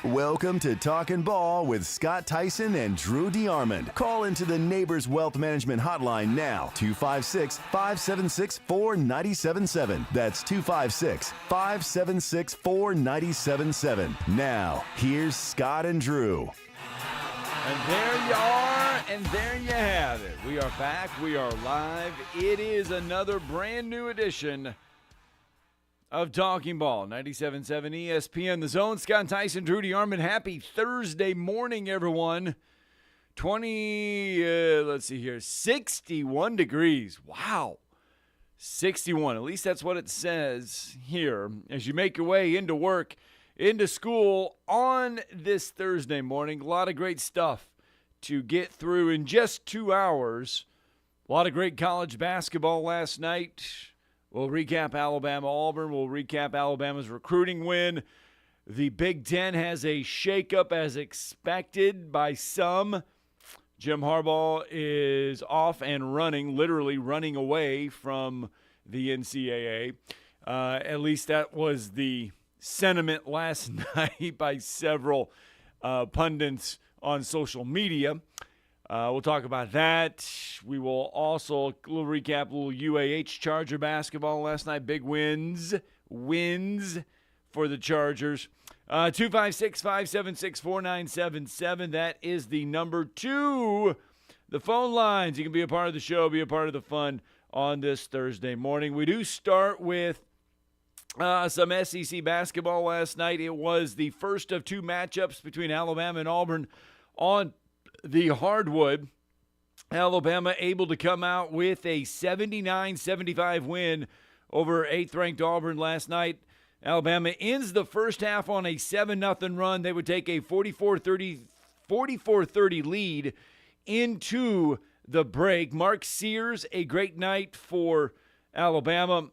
Welcome to Talkin' Ball with Scott Theisen and Drew DeArmond. Call into the Neighbors Wealth Management Hotline now, 256-576-4977. That's 256-576-4977. Now, here's Scott and Drew. And there you are, and there you have it. We are back. We are live. It is another brand new edition of Talking Ball, 97.7 ESPN, The Zone. Scott Theisen, Drew DeArmond. Happy Thursday morning, everyone. 61 degrees. Wow. 61. At least that's what it says here as you make your way into work, into school on this Thursday morning. A lot of great stuff to get through in just 2 hours. A lot of great college basketball last night. We'll recap Alabama-Auburn. We'll recap Alabama's recruiting win. The Big Ten has a shakeup as expected by some. Jim Harbaugh is off and running, literally running away from the NCAA. At least that was the sentiment last night by several pundits on social media. We'll talk about that. We will also recap a little UAH Charger basketball last night. Big wins for the Chargers. 256-576-4977. That is the number to the phone lines. You can be a part of the show, be a part of the fun on this Thursday morning. We do start with some SEC basketball last night. It was the first of two matchups between Alabama and Auburn on the hardwood. Alabama able to come out with a 79-75 win over 8th-ranked Auburn last night. Alabama ends the first half on a 7-0 run. They would take a 44-30 lead into the break. Mark Sears, a great night for Alabama.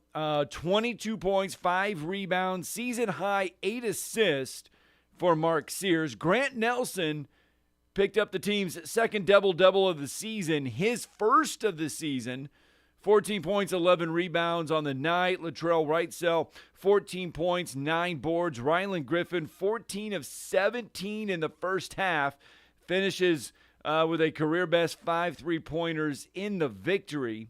22 points, 5 rebounds, season-high 8 assists for Mark Sears. Grant Nelson picked up the team's second double-double of the season, his first of the season. 14 points, 11 rebounds on the night. Latrell Wrightsell, 14 points, 9 boards. Ryland Griffin, 14 of 17 in the first half. Finishes with a career-best 5 3-pointers in the victory.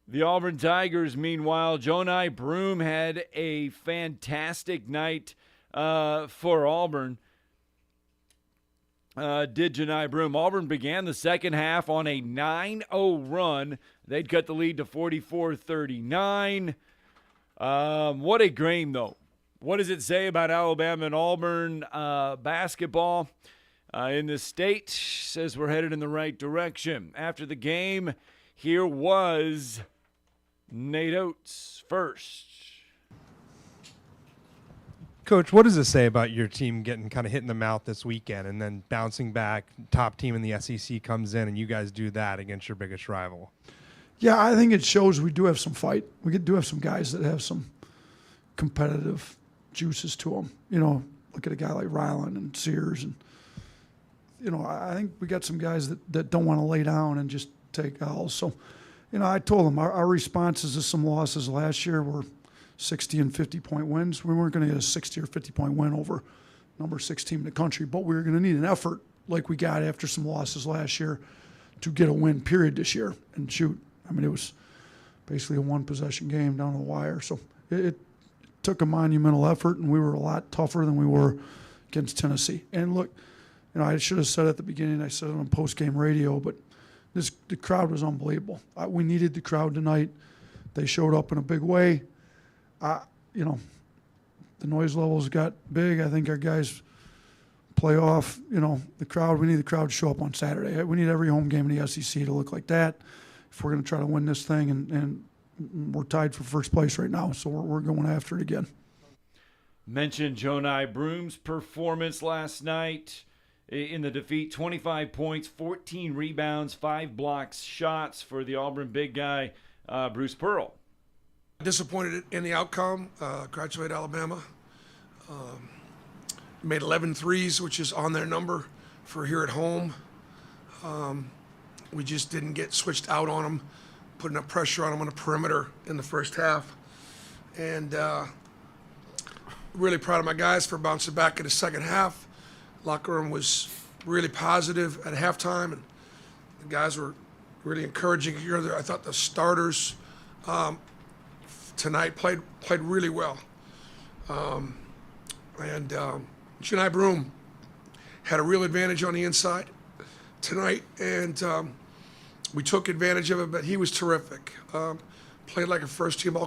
The Auburn Tigers, meanwhile, Johni Broome had a fantastic night for Auburn. Did Johni Broome. Auburn began the second half on a 9-0 run. They'd cut the lead to 44-39. What a game, though. What does it say about Alabama and Auburn basketball in this state? Says we're headed in the right direction. After the game, here was Nate Oates first. Coach, what does it say about your team getting kind of hit in the mouth this weekend and then bouncing back? Top team in the SEC comes in and you guys do that against your biggest rival. Yeah, I think it shows we do have some fight. We do have some guys that have some competitive juices to them. You know, look at a guy like Ryland and Sears. And, you know, I think we got some guys that don't want to lay down and just take L's. So, you know, I told them our responses to some losses last year were 60 and 50-point wins. We weren't going to get a 60 or 50-point win over number 6 team in the country, but we were going to need an effort like we got after some losses last year to get a win, period, this year. And shoot, I mean, it was basically a one-possession game down to the wire. So it took a monumental effort, and we were a lot tougher than we were against Tennessee. And look, you know, I should have said at the beginning, I said it on post-game radio, but the crowd was unbelievable. We needed the crowd tonight. They showed up in a big way. You know, the noise levels got big. I think our guys play off, you know, the crowd. We need the crowd to show up on Saturday. We need every home game in the SEC to look like that if we're going to try to win this thing. And we're tied for first place right now, so we're going after it again. Mentioned Johni Broome's performance last night in the defeat. 25 points, 14 rebounds, 5 blocks shots for the Auburn big guy, Bruce Pearl. Disappointed in the outcome. Congratulate Alabama. Made 11 threes, which is on their number for here at home. We just didn't get switched out on them, putting enough pressure on them on the perimeter in the first half. And really proud of my guys for bouncing back in the second half. Locker room was really positive at halftime, and the guys were really encouraging each other. I thought the starters tonight played really well. Chennai Broom had a real advantage on the inside tonight, and we took advantage of it, but he was terrific. Played like a first-team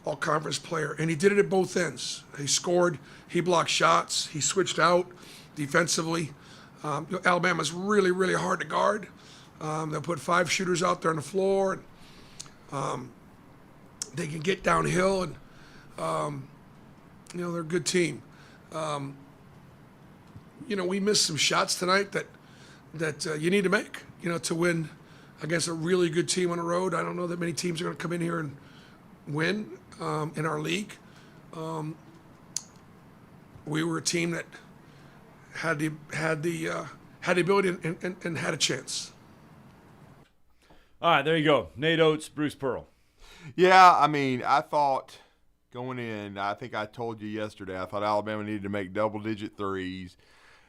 all-conference player, and he did it at both ends. He scored, he blocked shots, he switched out defensively. Alabama's really, really hard to guard. They'll put 5 shooters out there on the floor, and they can get downhill, and they're a good team. We missed some shots tonight that you need to make, to win against a really good team on the road. I don't know that many teams are going to come in here and win in our league. We were a team that had the ability and had a chance. All right, there you go. Nate Oates, Bruce Pearl. Yeah, I thought going in, I think I told you yesterday, I thought Alabama needed to make double-digit threes.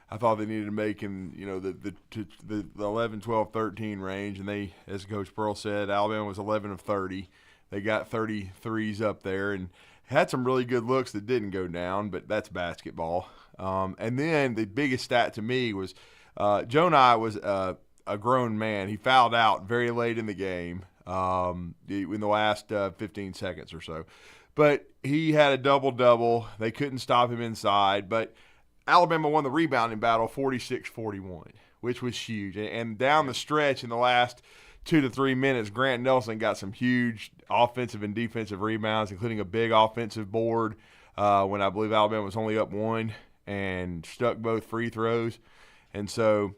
I thought they needed to make in, the 11, 12, 13 range, and they, as Coach Pearl said, Alabama was 11 of 30. They got 33s up there and had some really good looks that didn't go down, but that's basketball. And then the biggest stat to me was Jonai was a grown man. He fouled out very late in the game, in the last 15 seconds or so. But he had a double-double. They couldn't stop him inside. But Alabama won the rebounding battle 46-41, which was huge. And down the stretch in the last 2 to 3 minutes, Grant Nelson got some huge offensive and defensive rebounds, including a big offensive board when I believe Alabama was only up 1 and stuck both free throws. And so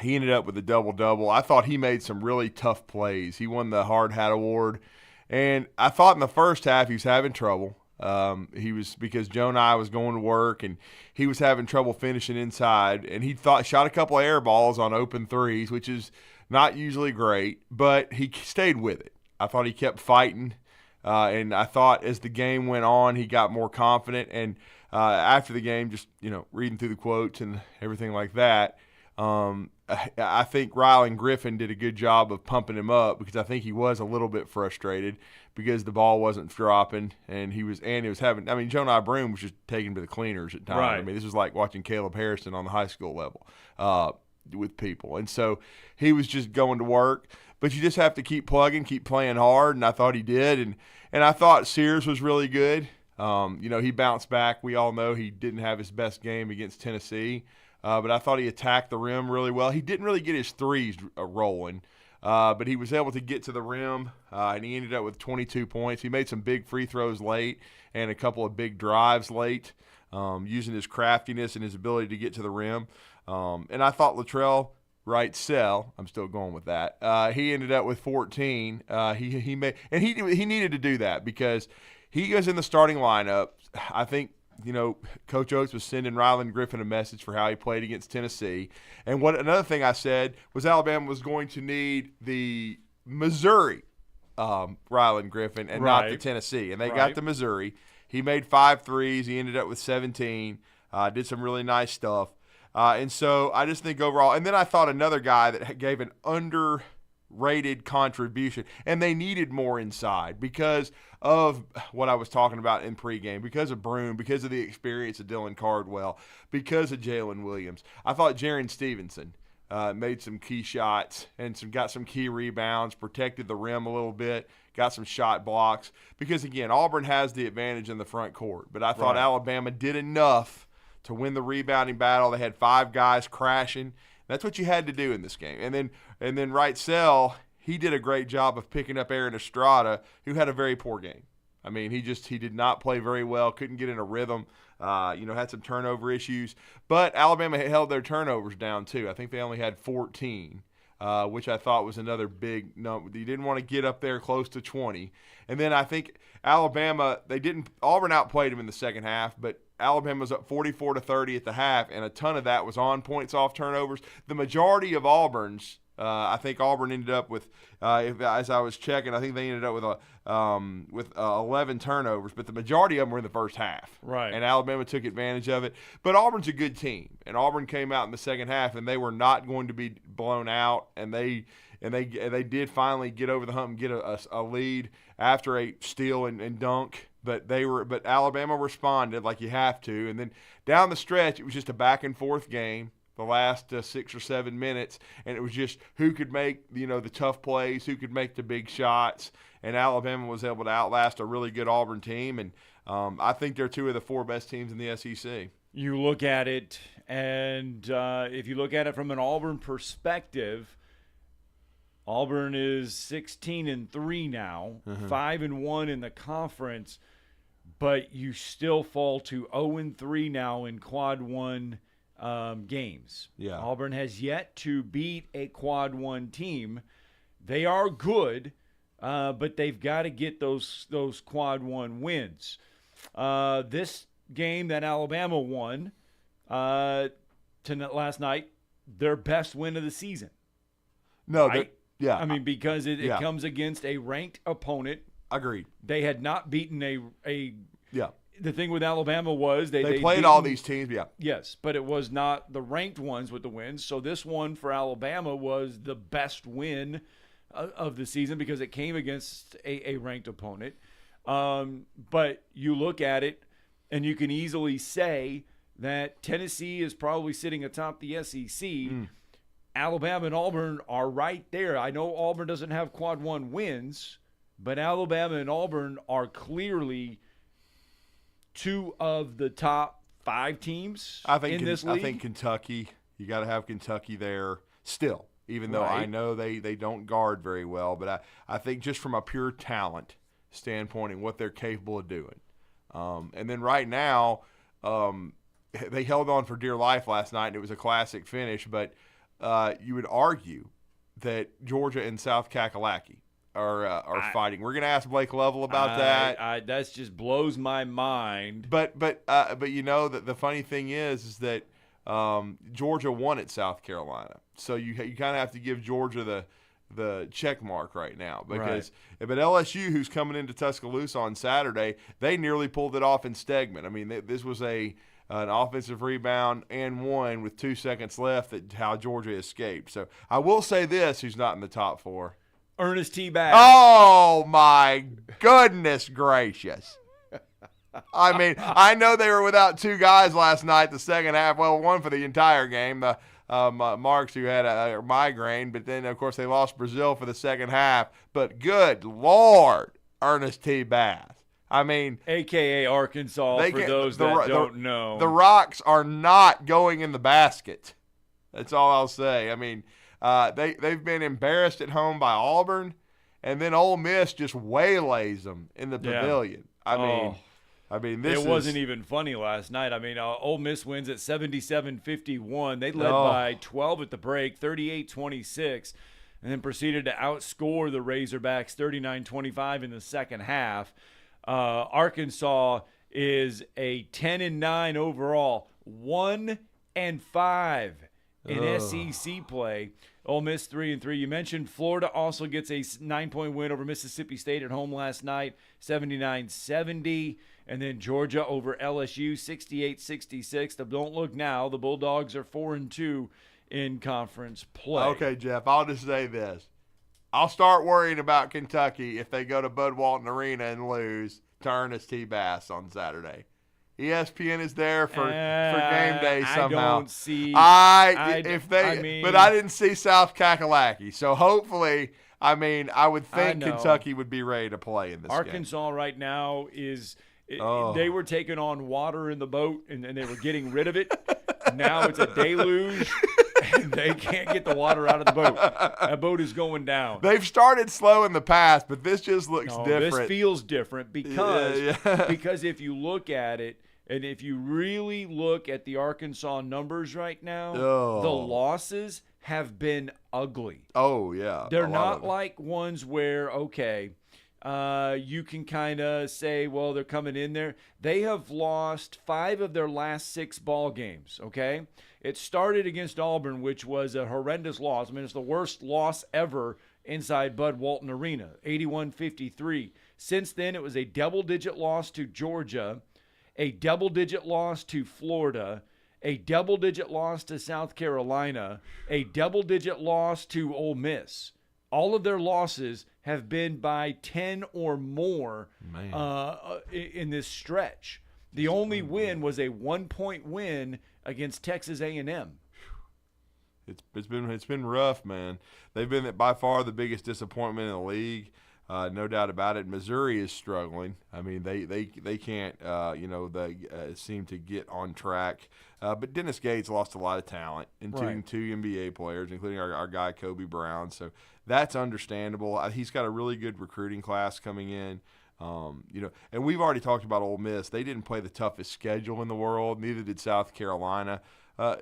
he ended up with a double-double. I thought he made some really tough plays. He won the Hard Hat Award. And I thought in the first half he was having trouble. Because Jonai was going to work and he was having trouble finishing inside. And he shot a couple of air balls on open threes, which is not usually great, but he stayed with it. I thought he kept fighting. And I thought as the game went on, he got more confident. And after the game, just, reading through the quotes and everything like that, I think Rylan Griffin did a good job of pumping him up because I think he was a little bit frustrated because the ball wasn't dropping and he was having. Jonai Broom was just taken to the cleaners at times. Right. This was like watching Caleb Harrison on the high school level with people, and so he was just going to work. But you just have to keep plugging, keep playing hard, and I thought he did, and I thought Sears was really good. He bounced back. We all know he didn't have his best game against Tennessee. But I thought he attacked the rim really well. He didn't really get his threes rolling, but he was able to get to the rim, and he ended up with 22 points. He made some big free throws late and a couple of big drives late, using his craftiness and his ability to get to the rim. And I thought Latrell Wright-Sell, I'm still going with that, he ended up with 14. He needed to do that because he goes in the starting lineup. I think Coach Oates was sending Rylan Griffin a message for how he played against Tennessee. And another thing I said was Alabama was going to need the Missouri Rylan Griffin and not the Tennessee. And they got the Missouri. He made 5 threes. He ended up with 17. Did some really nice stuff. And so I just think overall – and then I thought another guy that gave an underrated contribution, and they needed more inside because of what I was talking about in pregame, because of Broom, because of the experience of Dylan Cardwell, because of Jalen Williams. I thought Jaron Stevenson made some key shots and got some key rebounds, protected the rim a little bit, got some shot blocks. Because, again, Auburn has the advantage in the front court, but I thought Alabama did enough to win the rebounding battle. They had 5 guys crashing. That's what you had to do in this game. And then Wright-Sell, he did a great job of picking up Aaron Estrada, who had a very poor game. He did not play very well, couldn't get in a rhythm, had some turnover issues. But Alabama held their turnovers down too. I think they only had 14, which I thought was another big number. You didn't want to get up there close to 20. And then I think Alabama, Auburn outplayed them in the second half, but Alabama was up 44-30 at the half, and a ton of that was on points off turnovers. The majority of Auburn's I think Auburn ended up with, as I was checking, I think they ended up with 11 turnovers, but the majority of them were in the first half. Right. And Alabama took advantage of it. But Auburn's a good team, and Auburn came out in the second half, and they were not going to be blown out, and they did finally get over the hump and get a lead after a steal and dunk. But Alabama responded like you have to, and then down the stretch, it was just a back and forth game. The last 6 or 7 minutes, and it was just who could make the tough plays, who could make the big shots, and Alabama was able to outlast a really good Auburn team, and I think they're 2 of the 4 best teams in the SEC. You look at it, and if you look at it from an Auburn perspective, Auburn is 16-3 now, 5-1 in the conference, but you still fall to 0-3 now in Quad 1 games. Yeah. Auburn has yet to beat a Quad 1 team. They are good, but they've got to get those Quad 1 wins. This game that Alabama won last night, their best win of the season. No, right? Yeah. I mean, because it comes against a ranked opponent. Agreed. They had not beaten a yeah. The thing with Alabama was they played all these teams, yeah. Yes, but it was not the ranked ones with the wins. So this one for Alabama was the best win of the season because it came against a ranked opponent. But you look at it, and you can easily say that Tennessee is probably sitting atop the SEC. Alabama and Auburn are right there. I know Auburn doesn't have Quad 1 wins, but Alabama and Auburn are clearly 2 of the top 5 teams in this league. I think Kentucky, you got to have Kentucky there still, even though I know they don't guard very well. But I think just from a pure talent standpoint and what they're capable of doing. And then right now, they held on for dear life last night, and it was a classic finish. But you would argue that Georgia and South Kakalaki are fighting. We're going to ask Blake Lovell about that. That just blows my mind. But you know that the funny thing is that Georgia won at South Carolina, so you kind of have to give Georgia the check mark right now because but LSU, who's coming into Tuscaloosa on Saturday, they nearly pulled it off in Stegman. I mean, this was an offensive rebound and one with 2 seconds left that how Georgia escaped. So I will say this: who's not in the top 4? Ernest T. Bass. Oh, my goodness gracious. I mean, I know they were without 2 guys last night the second half. Well, one for the entire game, Marks, who had a migraine. But then, of course, they lost Brazil for the second half. But good Lord, Ernest T. Bass. I mean. A.K.A. Arkansas, for those that don't know. The rocks are not going in the basket. That's all I'll say. I mean. They've been embarrassed at home by Auburn, and then Ole Miss just waylays them in the pavilion. I mean, this wasn't even funny last night. I mean, Ole Miss wins at 77-51. They led by 12 at the break, 38-26, and then proceeded to outscore the Razorbacks 39-25 in the second half. Arkansas is a 10-9 overall, 1-5 in SEC play. Ole Miss 3-3. You mentioned Florida also gets a 9-point win over Mississippi State at home last night, 79-70. And then Georgia over LSU, 68-66. Don't look now. The Bulldogs are 4-2 in conference play. Okay, Jeff, I'll just say this. I'll start worrying about Kentucky if they go to Bud Walton Arena and lose to Ernest T. Bass on Saturday. ESPN is there for game day somehow. I don't see. But I didn't see South Kakalaki. So hopefully, I would think Kentucky would be ready to play in this Arkansas game. Right now is they were taking on water in the boat and they were getting rid of it. Now it's a deluge. And they can't get the water out of the boat. That boat is going down. They've started slow in the past, but this just looks different. This feels different because because if you look at it, and if you really look at the Arkansas numbers right now, the losses have been ugly. Oh, yeah. They're not like ones where, you can kind of say, well, they're coming in there. They have lost 5 of their last 6 ball games, okay? It started against Auburn, which was a horrendous loss. I mean, it's the worst loss ever inside Bud Walton Arena, 81-53. Since then, it was a double-digit loss to Georgia, a double-digit loss to Florida, a double-digit loss to South Carolina, a double-digit loss to Ole Miss. All of their losses have been by 10 or more in this stretch. The only win was a 1-point win against Texas A&M. It's been rough, man. They've been by far the biggest disappointment in the league. No doubt about it. Missouri is struggling. I mean, they can't, seem to get on track. But Dennis Gates lost a lot of talent, including 2 NBA players, including our guy Kobe Brown. So that's understandable. He's got a really good recruiting class coming in. And we've already talked about Ole Miss. They didn't play the toughest schedule in the world. Neither did South Carolina.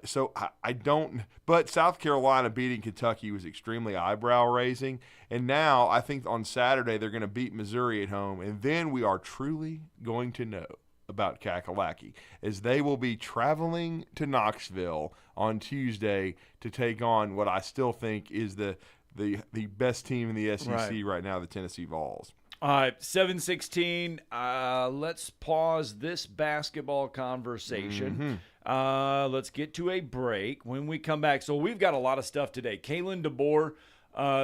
So I don't – but South Carolina beating Kentucky was extremely eyebrow-raising. And now I think on Saturday they're going to beat Missouri at home, and then we are truly going to know about Kakalaki, as they will be traveling to Knoxville on Tuesday to take on what I still think is the best team in the SEC right now, the Tennessee Vols. All right, 7:16. Let's pause this basketball conversation. Let's get to a break. When we come back, so we've got a lot of stuff today. Kalen DeBoer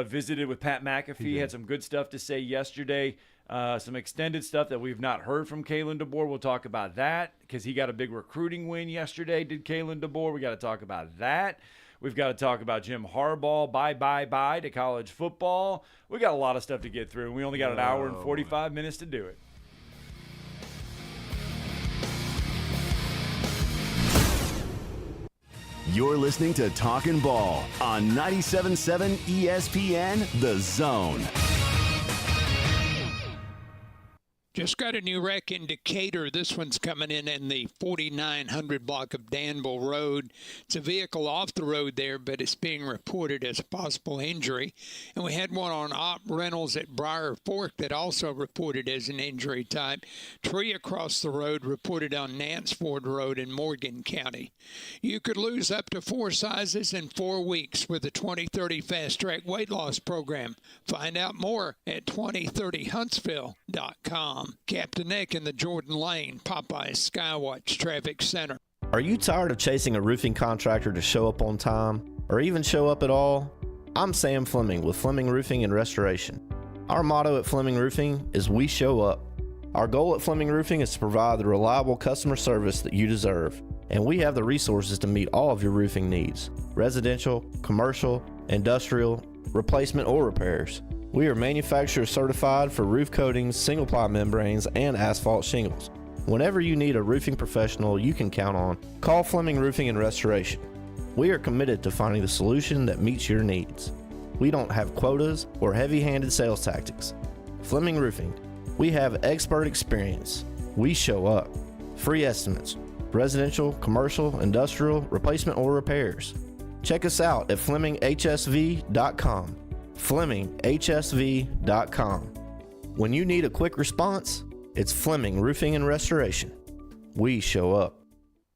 visited with Pat McAfee, had some good stuff to say yesterday. Some extended stuff that we've not heard from Kalen DeBoer. We'll talk about that because he got a big recruiting win yesterday, did Kalen DeBoer. We got to talk about that. We've got to talk about Jim Harbaugh, bye to college football. We got a lot of stuff to get through, and we only got an hour and 45 minutes to do it. You're listening to Talkin' Ball on 97.7 ESPN, The Zone. Just got a new wreck in Decatur. This one's coming in the 4900 block of Danville Road. It's a vehicle off the road there, but it's being reported as a possible injury. And we had one on Op Reynolds at Briar Fork that also reported as an injury type. Tree across the road reported on Nanceford Road in Morgan County. You could lose up to 4 sizes in 4 weeks with the 2030 Fast Track Weight Loss Program. Find out more at 2030huntsville.com. Captain Nick in the Jordan Lane Popeyes Skywatch Traffic Center. Are you tired of chasing a roofing contractor to show up on time or even show up at all? I'm Sam Fleming with Fleming Roofing and Restoration. Our motto at Fleming Roofing is we show up. Our goal at Fleming Roofing is to provide the reliable customer service that you deserve, and we have the resources to meet all of your roofing needs: residential, commercial, industrial, replacement, or repairs. We are manufacturer certified for roof coatings, single-ply membranes, and asphalt shingles. Whenever you need a roofing professional you can count on, call Fleming Roofing and Restoration. We are committed to finding the solution that meets your needs. We don't have quotas or heavy-handed sales tactics. Fleming Roofing, we have expert experience. We show up. Free estimates, residential, commercial, industrial, replacement, or repairs. Check us out at FlemingHSV.com. FlemingHSV.com. When you need a quick response, it's Fleming Roofing and Restoration. We show up.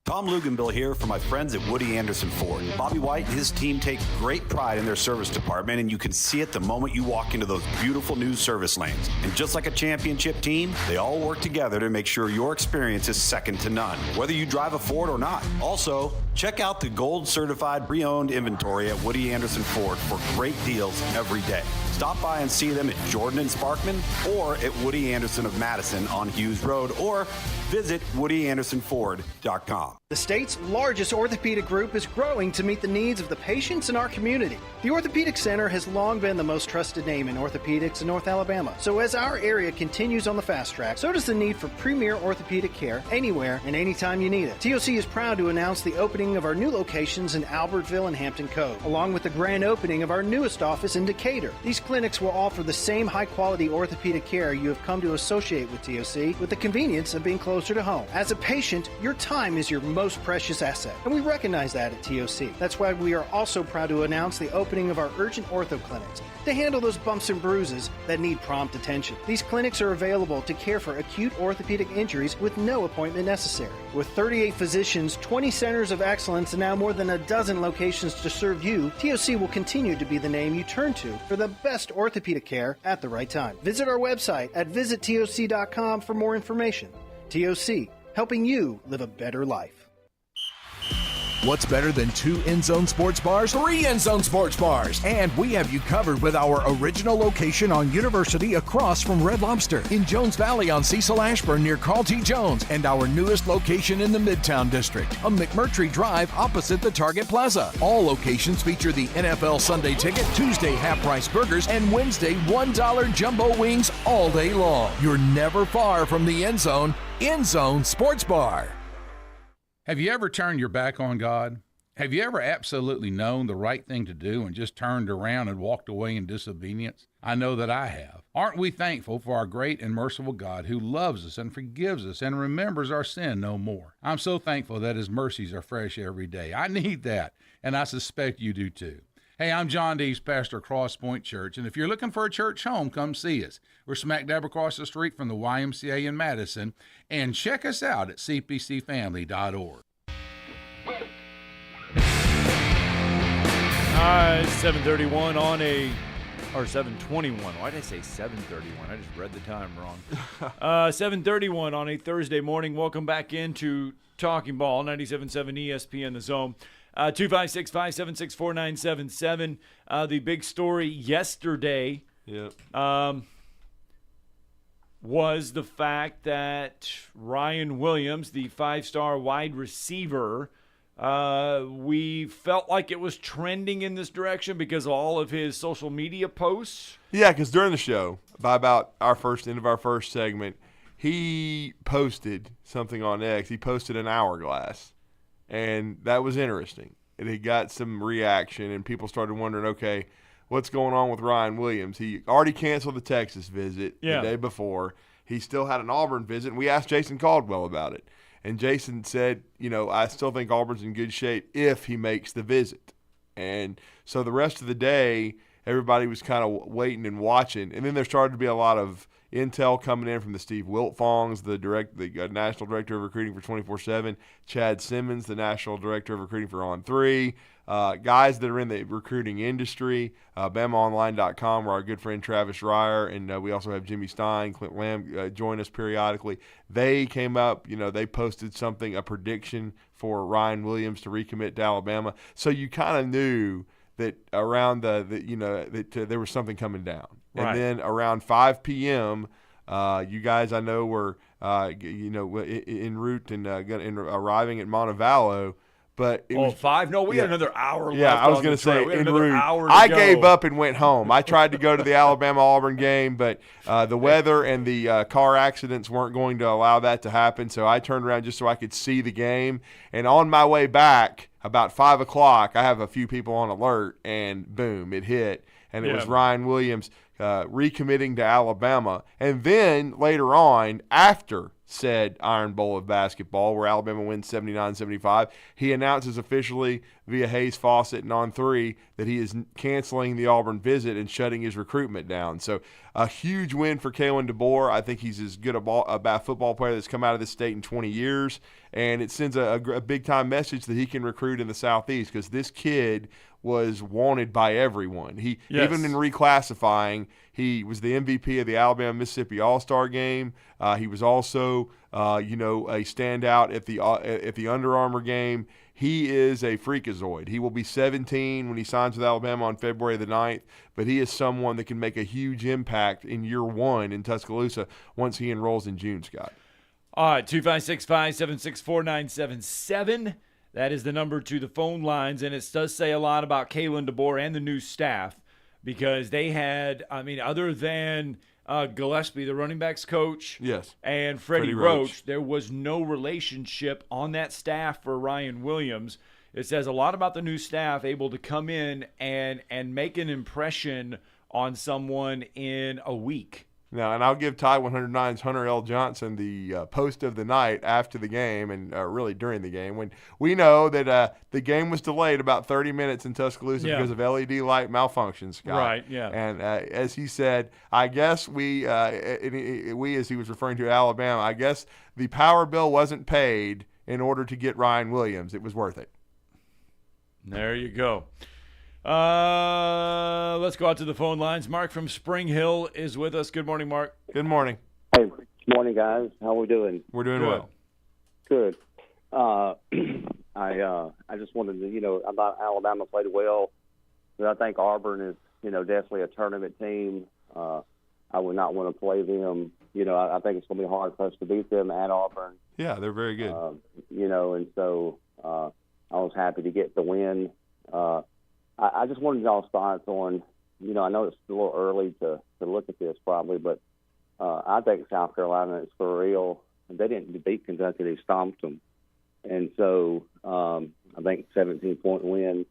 Tom Luganbill here for my friends at Woody Anderson Ford. Bobby White and his team take great pride in their service department, and you can see it the moment you walk into those beautiful new service lanes. And just like a championship team, they all work together to make sure your experience is second to none, whether you drive a Ford or not. Also, check out the gold certified pre-owned inventory at Woody Anderson Ford for great deals every day. Stop by and see them at Jordan and Sparkman or at Woody Anderson of Madison on Hughes Road, or visit WoodyAndersonFord.com. The state's largest orthopedic group is growing to meet the needs of the patients in our community. The Orthopedic Center has long been the most trusted name in orthopedics in North Alabama. So as our area continues on the fast track, so does the need for premier orthopedic care anywhere and anytime you need it. TOC is proud to announce the opening of our new locations in Albertville and Hampton Cove, along with the grand opening of our newest office in Decatur. These clinics will offer the same high-quality orthopedic care you have come to associate with TOC, with the convenience of being closer to home. As a patient, your time is your most precious asset, and we recognize that at TOC. That's why we are also proud to announce the opening of our urgent ortho clinics to handle those bumps and bruises that need prompt attention. These clinics are available to care for acute orthopedic injuries with no appointment necessary. With 38 physicians, 20 centers of excellence, and now more than a dozen locations to serve you, TOC will continue to be the name you turn to for the best orthopedic care at the right time. Visit our website at visittoc.com for more information. TOC, helping you live a better life. What's better than 2 end-zone sports bars? 3 end-zone sports bars. And we have you covered with our original location on University across from Red Lobster, in Jones Valley on Cecil Ashburn near Carl T. Jones, and our newest location in the Midtown District on McMurtry Drive opposite the Target Plaza. All locations feature the NFL Sunday Ticket, Tuesday half-price burgers, and Wednesday $1 jumbo wings all day long. You're never far from the end zone. End Zone Sports Bar. Have you ever turned your back on God? Have you ever absolutely known the right thing to do and just turned around and walked away in disobedience? I know that I have. Aren't we thankful for our great and merciful God who loves us and forgives us and remembers our sin no more? I'm so thankful that His mercies are fresh every day. I need that, and I suspect you do too. Hey, I'm John Dees, pastor of Cross Point Church, and if you're looking for a church home, come see us. We're smack dab across the street from the YMCA in Madison, and check us out at cpcfamily.org. 7:31 on a, or 7:21. Why did I say 7:31? I just read the time wrong. 7:31 on a Thursday morning. Welcome back into Talking Ball, 97.7 ESPN The Zone. 256-576-4977. The big story yesterday was the fact that Ryan Williams, the 5-star wide receiver, we felt like it was trending in this direction because of all of his social media posts. Yeah, because during the show, by about end of our first segment, he posted something on X. He posted an hourglass, and that was interesting. And he got some reaction, and people started wondering, okay, what's going on with Ryan Williams? He already canceled the Texas visit the day before. He still had an Auburn visit, and we asked Jason Caldwell about it. And Jason said, I still think Auburn's in good shape if he makes the visit. And so the rest of the day, everybody was kind of waiting and watching. And then there started to be a lot of intel coming in from the Steve Wiltfongs, the National Director of Recruiting for 24/7, Chad Simmons, the National Director of Recruiting for On3, guys that are in the recruiting industry, BamaOnline.com, where our good friend Travis Ryer, and we also have Jimmy Stein, Clint Lamb join us periodically. They came up, they posted something, a prediction for Ryan Williams to recommit to Alabama. So you kind of knew that around that there was something coming down. Right. And then around 5 p.m., you guys I know were en route and arriving at Montevallo. But it was 5? No, we had another hour left. Yeah, I was going to say en route. I gave up and went home. I tried to go to the Alabama-Auburn game, but the weather and the car accidents weren't going to allow that to happen. So I turned around just so I could see the game. And on my way back, about 5 o'clock, I have a few people on alert, and boom, it hit. And it was Ryan Williams recommitting to Alabama. And then later on, after said Iron Bowl of basketball, where Alabama wins 79-75, he announces officially via Hayes Fawcett and On3 that he is canceling the Auburn visit and shutting his recruitment down. So a huge win for Kalen DeBoer. I think he's as good a football player that's come out of this state in 20 years, and it sends a big-time message that he can recruit in the Southeast, because this kid was wanted by everyone. Even in reclassifying, he was the MVP of the Alabama-Mississippi All-Star game. He was also, a standout at the Under Armour game. He is a freakazoid. He will be 17 when he signs with Alabama on February the 9th, but he is someone that can make a huge impact in year one in Tuscaloosa once he enrolls in June, Scott. All right, 256-576-4977. That is the number to the phone lines, and it does say a lot about Kalen DeBoer and the new staff, because they had, other than Gillespie, the running backs coach, and Freddie Roach, there was no relationship on that staff for Ryan Williams. It says a lot about the new staff able to come in and make an impression on someone in a week. Now, and I'll give Ty 109's Hunter L. Johnson the post of the night after the game, and really during the game, when we know that the game was delayed about 30 minutes in Tuscaloosa because of LED light malfunctions, Scott. Right, yeah. And as he said, I guess we, as he was referring to Alabama, I guess the power bill wasn't paid in order to get Ryan Williams. It was worth it. There you go. Let's go out to the phone lines. Mark from Spring Hill is with us. Good morning, Mark. Good morning. Hey, good morning, guys. How we doing? We're doing Good. well. Good. I just wanted to, I thought Alabama played well, but I think Auburn is, definitely a tournament team. I would not want to play them. I think it's going to be hard for us to beat them at Auburn. Yeah, they're very good. And so I was happy to get the win. I just wanted y'all's thoughts on, I know it's a little early to look at this probably, but I think South Carolina is for real. They didn't beat Kentucky; they stomped them, and so I think 17-point win.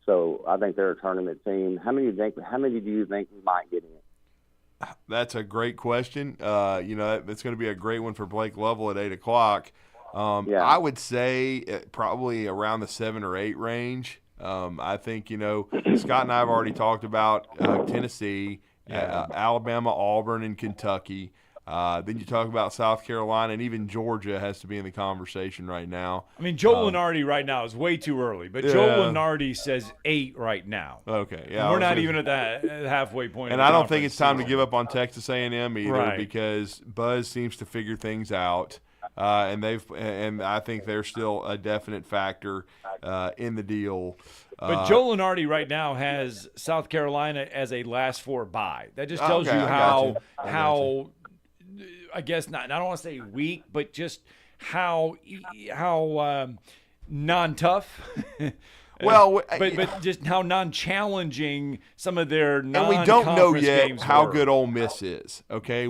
So I think they're a tournament team. How many do you think we might get in? That's a great question. That's going to be a great one for Blake Lovell at 8 o'clock. I would say probably around the 7 or 8 range. I think, Scott and I have already talked about Tennessee, Alabama, Auburn, and Kentucky. Then you talk about South Carolina, and even Georgia has to be in the conversation right now. I mean, Joe Lunardi right now is way too early, but Joe Lunardi says 8 right now. Okay, yeah. And we're not even at that halfway point. And I don't think it's time to give up on Texas A&M either, because Buzz seems to figure things out. And I think they're still a definite factor in the deal. But Joe Lunardi right now has South Carolina as a last 4 bye. That just tells you how I guess not. I don't want to say weak, but just how non-tough. Well, but just how non-challenging some of their non-conference and we don't know yet games how were. good Ole Miss is. Okay,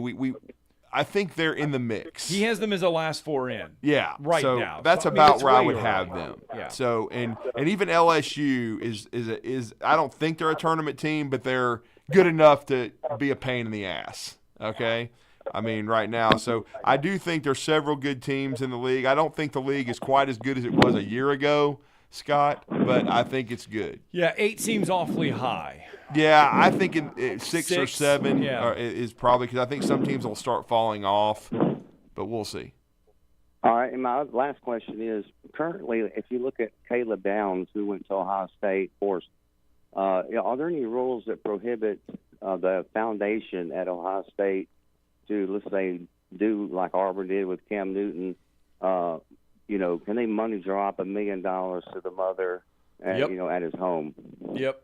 I think they're in the mix. He has them as a last 4 in. Yeah, right so now. That's so, I mean, about it's where I way would early. have them. Yeah. So and even LSU is I don't think they're a tournament team, but they're good enough to be a pain in the ass. Okay. I mean, right now. So I do think there's several good teams in the league. I don't think the league is quite as good as it was a year ago, Scott, but I think it's good. Yeah, 8 seems awfully high. Yeah, I think in 6 or 7 yeah. is probably, because I think some teams will start falling off, but we'll see. All right, and my last question is, currently, if you look at Caleb Downs, who went to Ohio State, of course, are there any rules that prohibit the foundation at Ohio State to, let's say, do like Auburn did with Cam Newton? Can they money drop $1 million to the mother at, at his home? Yep.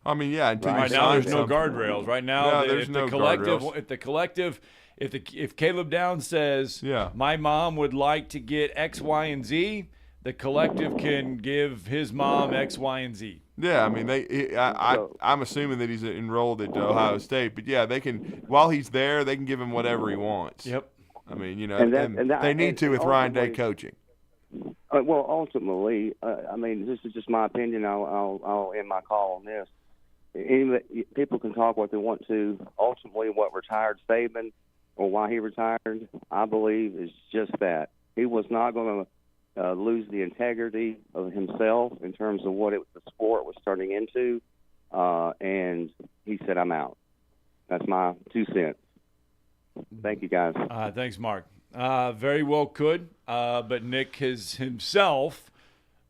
I mean, yeah. Right now, there's no guardrails. Right now, there's no guardrails. If Caleb Downs says, my mom would like to get X, Y, and Z, the collective can give his mom X, Y, and Z. Yeah, I mean, I'm assuming that he's enrolled at Ohio State, but yeah, they can, while he's there, they can give him whatever he wants. Yep. I mean, they need to with Ryan Day coaching. Well, ultimately, I mean, this is just my opinion. I'll end my call on this. People can talk what they want to. Ultimately, what retired Saban or why he retired, I believe, is just that. He was not going to lose the integrity of himself in terms of what the sport was turning into, and he said, I'm out. That's my 2 cents. Thank you, guys. Thanks, Mark. Very well could, but Nick has himself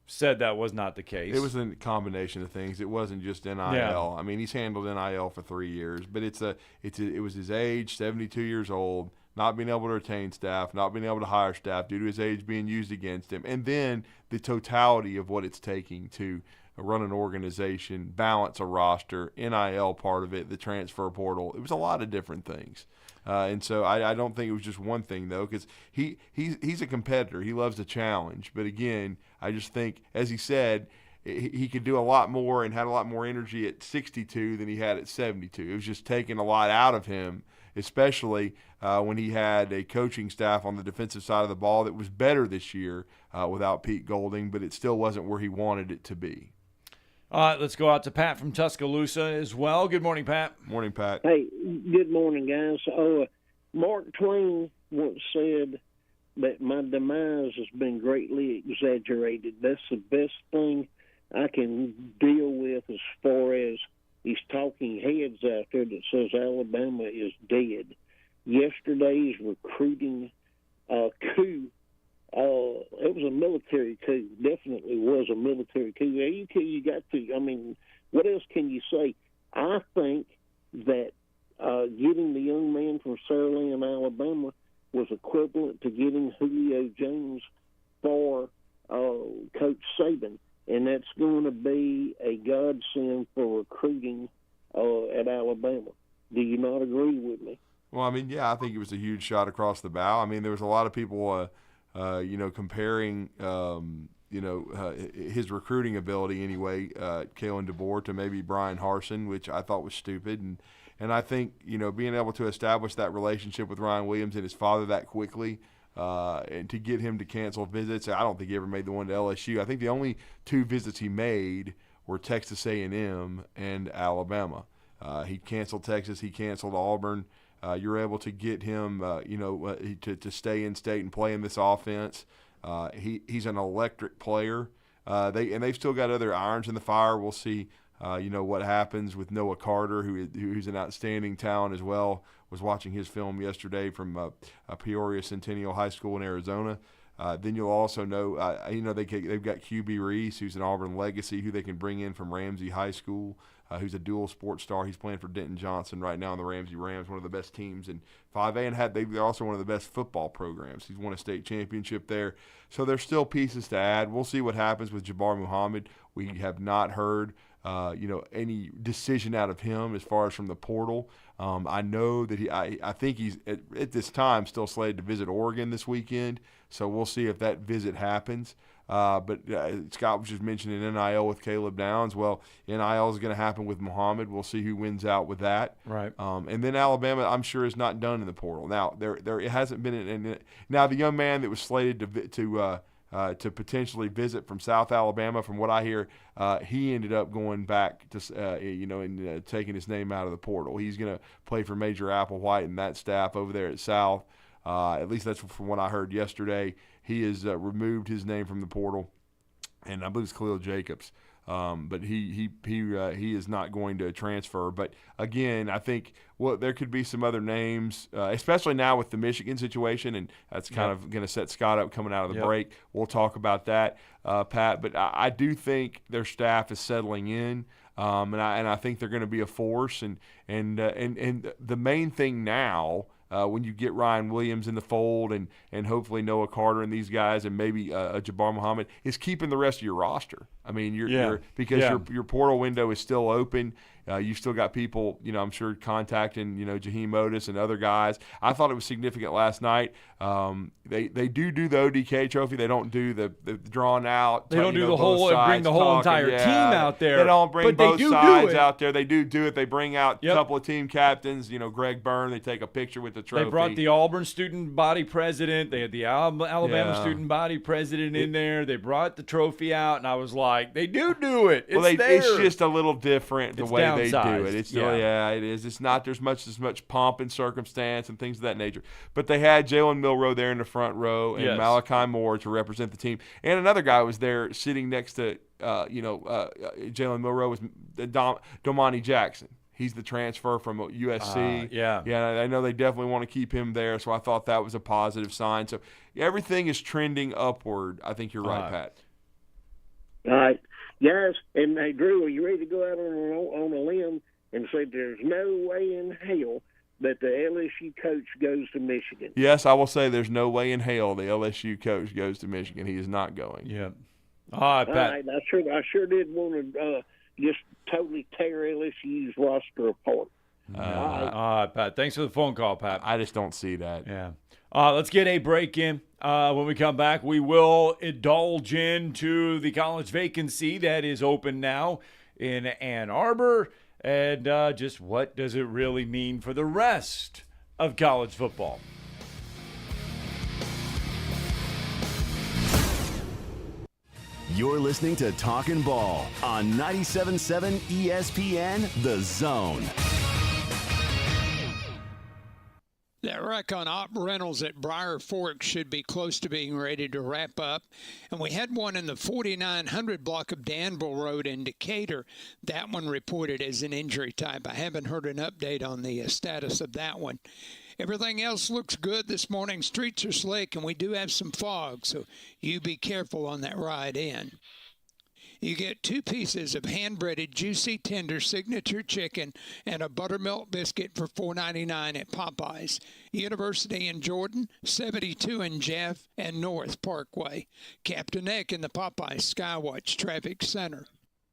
said that was not the case. It was a combination of things. It wasn't just NIL. Yeah. I mean, he's handled NIL for 3 years, but it was his age, 72 years old, not being able to retain staff, not being able to hire staff due to his age being used against him, and then the totality of what it's taking to run an organization, balance a roster, NIL part of it, the transfer portal. It was a lot of different things. And so I don't think it was just one thing, though, because he's a competitor. He loves a challenge. But, again, I just think, as he said, he could do a lot more and had a lot more energy at 62 than he had at 72. It was just taking a lot out of him, especially when he had a coaching staff on the defensive side of the ball that was better this year without Pete Golding, but it still wasn't where he wanted it to be. All right, let's go out to Pat from Tuscaloosa as well. Good morning, Pat. Morning, Pat. Hey, good morning, guys. Mark Twain once said that my demise has been greatly exaggerated. That's the best thing I can deal with as far as these talking heads out there that says Alabama is dead. Yesterday's recruiting coup, it was a military coup. Definitely was a military coup. You got to, I mean, what else can you say? I think that getting the young man from Saraland, Alabama, was equivalent to getting Julio Jones for Coach Saban, and that's going to be a godsend for recruiting at Alabama. Do you not agree with me? Well, I mean, yeah, I think it was a huge shot across the bow. I mean, there was a lot of people, comparing, his recruiting ability anyway, Kalen DeBoer to maybe Brian Harsin, which I thought was stupid. And I think, being able to establish that relationship with Ryan Williams and his father that quickly, and to get him to cancel visits, I don't think he ever made the one to LSU. I think the only 2 visits he made were Texas A&M and Alabama. He canceled Texas. He canceled Auburn. You're able to get him, to stay in state and play in this offense. He's an electric player. They've still got other irons in the fire. We'll see. What happens with Noah Carter, who's an outstanding talent as well. Was watching his film yesterday from Peoria Centennial High School in Arizona. Then you'll also know, they've got QB Reese, who's an Auburn legacy, who they can bring in from Ramsey High School, who's a dual sports star. He's playing for Denton Johnson right now in the Ramsey Rams, one of the best teams in 5A, and they're also one of the best football programs. He's won a state championship there. So there's still pieces to add. We'll see what happens with Jabbar Muhammad. We have not heard any decision out of him as far as from the portal. I know that I think he's at this time still slated to visit Oregon this weekend, so we'll see if that visit happens. But Scott was just mentioning NIL with Caleb Downs. Well, NIL is going to happen with Muhammad. We'll see who wins out with that. Right. And then Alabama, I'm sure, is not done in the portal. Now there it hasn't been. Now the young man that was slated to potentially visit from South Alabama, from what I hear, he ended up going back to, and taking his name out of the portal. He's going to play for Major Applewhite and that staff over there at South. At least that's from what I heard yesterday. He has removed his name from the portal, and I believe it's Khalil Jacobs. But he is not going to transfer. But again, I think there could be some other names, especially now with the Michigan situation, and that's kind of going to set Scott up coming out of the break. We'll talk about that, Pat. But I do think their staff is settling in, and I think they're going to be a force. And the main thing now, when you get Ryan Williams in the fold and hopefully Noah Carter and these guys and maybe Jabbar Muhammad, is keeping the rest of your roster. I mean, your portal window is still open. You've still got people, I'm sure contacting, Jaheim Otis and other guys. I thought it was significant last night. They do the ODK trophy. They don't do the drawn out. They don't do the whole, bring the whole entire team out there. They don't bring both sides out there. They do it. They bring out a couple of team captains, Greg Byrne. They take a picture with the trophy. They brought the Auburn student body president. They had the Alabama student body president in there. They brought the trophy out, and I was like, they do it. It's just a little different the way they do downsized. it. It's it is. It's not there's as much pomp and circumstance and things of that nature. But they had Jalen Milroe there in the front row and Malachi Moore to represent the team, and another guy was there sitting next to Jalen Milroe was Domani Jackson. He's the transfer from USC. I know they definitely want to keep him there, so I thought that was a positive sign. So everything is trending upward. I think you're right, Pat. All right. Guys, and hey, Drew, are you ready to go out on a limb and say there's no way in hell that the LSU coach goes to Michigan? Yes, I will say there's no way in hell the LSU coach goes to Michigan. He is not going. Yeah. All right, Pat. All right, I sure did want to just totally tear LSU's roster apart. All right, Pat. Thanks for the phone call, Pat. I just don't see that. Yeah. Let's get a break in. When we come back, we will indulge into the college vacancy that is open now in Ann Arbor, and just what does it really mean for the rest of college football. You're listening to Talkin' Ball on 97.7 ESPN The Zone. That wreck on Op Reynolds at Briar Fork should be close to being ready to wrap up. And we had one in the 4900 block of Danville Road in Decatur. That one reported as an injury type. I haven't heard an update on the status of that one. Everything else looks good this morning. Streets are slick, and we do have some fog, so you be careful on that ride in. You get 2 pieces of hand-breaded, juicy, tender signature chicken and a buttermilk biscuit for $4.99 at Popeyes. University in Jordan, 72 in Jeff, and North Parkway. Captain Eck in the Popeyes Skywatch Traffic Center.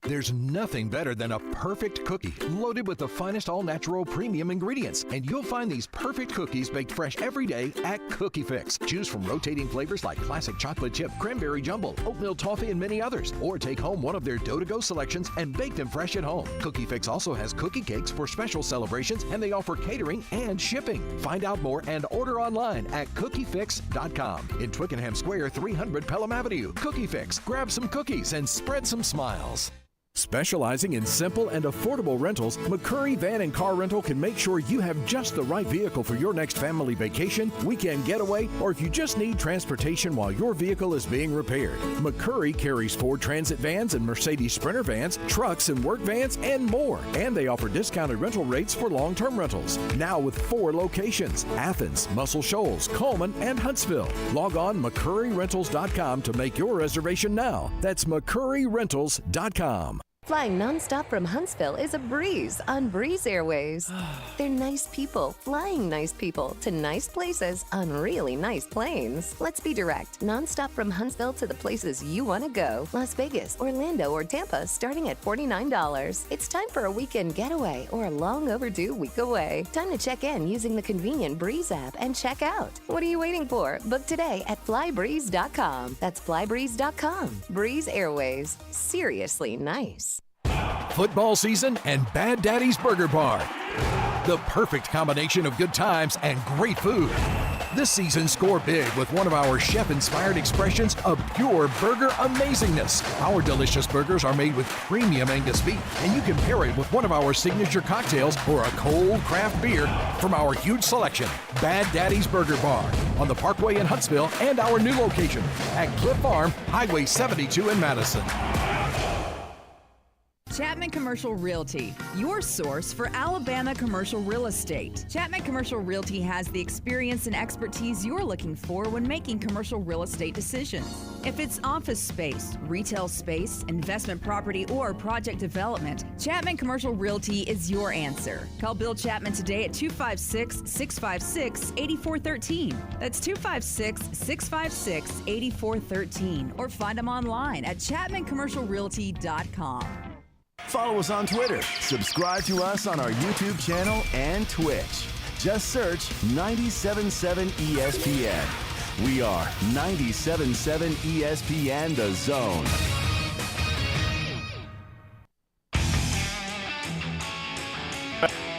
There's nothing better than a perfect cookie loaded with the finest all-natural premium ingredients. And you'll find these perfect cookies baked fresh every day at Cookie Fix. Choose from rotating flavors like classic chocolate chip, cranberry jumble, oatmeal toffee, and many others. Or take home one of their dough-to-go selections and bake them fresh at home. Cookie Fix also has cookie cakes for special celebrations, and they offer catering and shipping. Find out more and order online at cookiefix.com. In Twickenham Square, 300 Pelham Avenue. Cookie Fix. Grab some cookies and spread some smiles. Specializing in simple and affordable rentals, McCurry Van and Car Rental can make sure you have just the right vehicle for your next family vacation, weekend getaway, or if you just need transportation while your vehicle is being repaired. McCurry carries Ford Transit vans and Mercedes Sprinter vans, trucks and work vans, and more. And they offer discounted rental rates for long-term rentals. Now with 4 locations: Athens, Muscle Shoals, Coleman, and Huntsville. Log on McCurryRentals.com to make your reservation now. That's McCurryRentals.com. Flying nonstop from Huntsville is a breeze on Breeze Airways. They're nice people flying nice people to nice places on really nice planes. Let's be direct. Nonstop from Huntsville to the places you want to go. Las Vegas, Orlando, or Tampa starting at $49. It's time for a weekend getaway or a long overdue week away. Time to check in using the convenient Breeze app and check out. What are you waiting for? Book today at flybreeze.com. That's flybreeze.com. Breeze Airways. Seriously nice. Football season and Bad Daddy's Burger Bar. The perfect combination of good times and great food. This season, score big with one of our chef-inspired expressions of pure burger amazingness. Our delicious burgers are made with premium Angus beef, and you can pair it with one of our signature cocktails or a cold craft beer from our huge selection. Bad Daddy's Burger Bar on the Parkway in Huntsville and our new location at Cliff Farm, Highway 72 in Madison. Chapman Commercial Realty, your source for Alabama commercial real estate. Chapman Commercial Realty has the experience and expertise you're looking for when making commercial real estate decisions. If it's office space, retail space, investment property, or project development, Chapman Commercial Realty is your answer. Call Bill Chapman today at 256-656-8413. That's 256-656-8413. Or find them online at chapmancommercialrealty.com. Follow us on Twitter. Subscribe to us on our YouTube channel and Twitch. Just search 97.7 ESPN. We are 97.7 ESPN The Zone.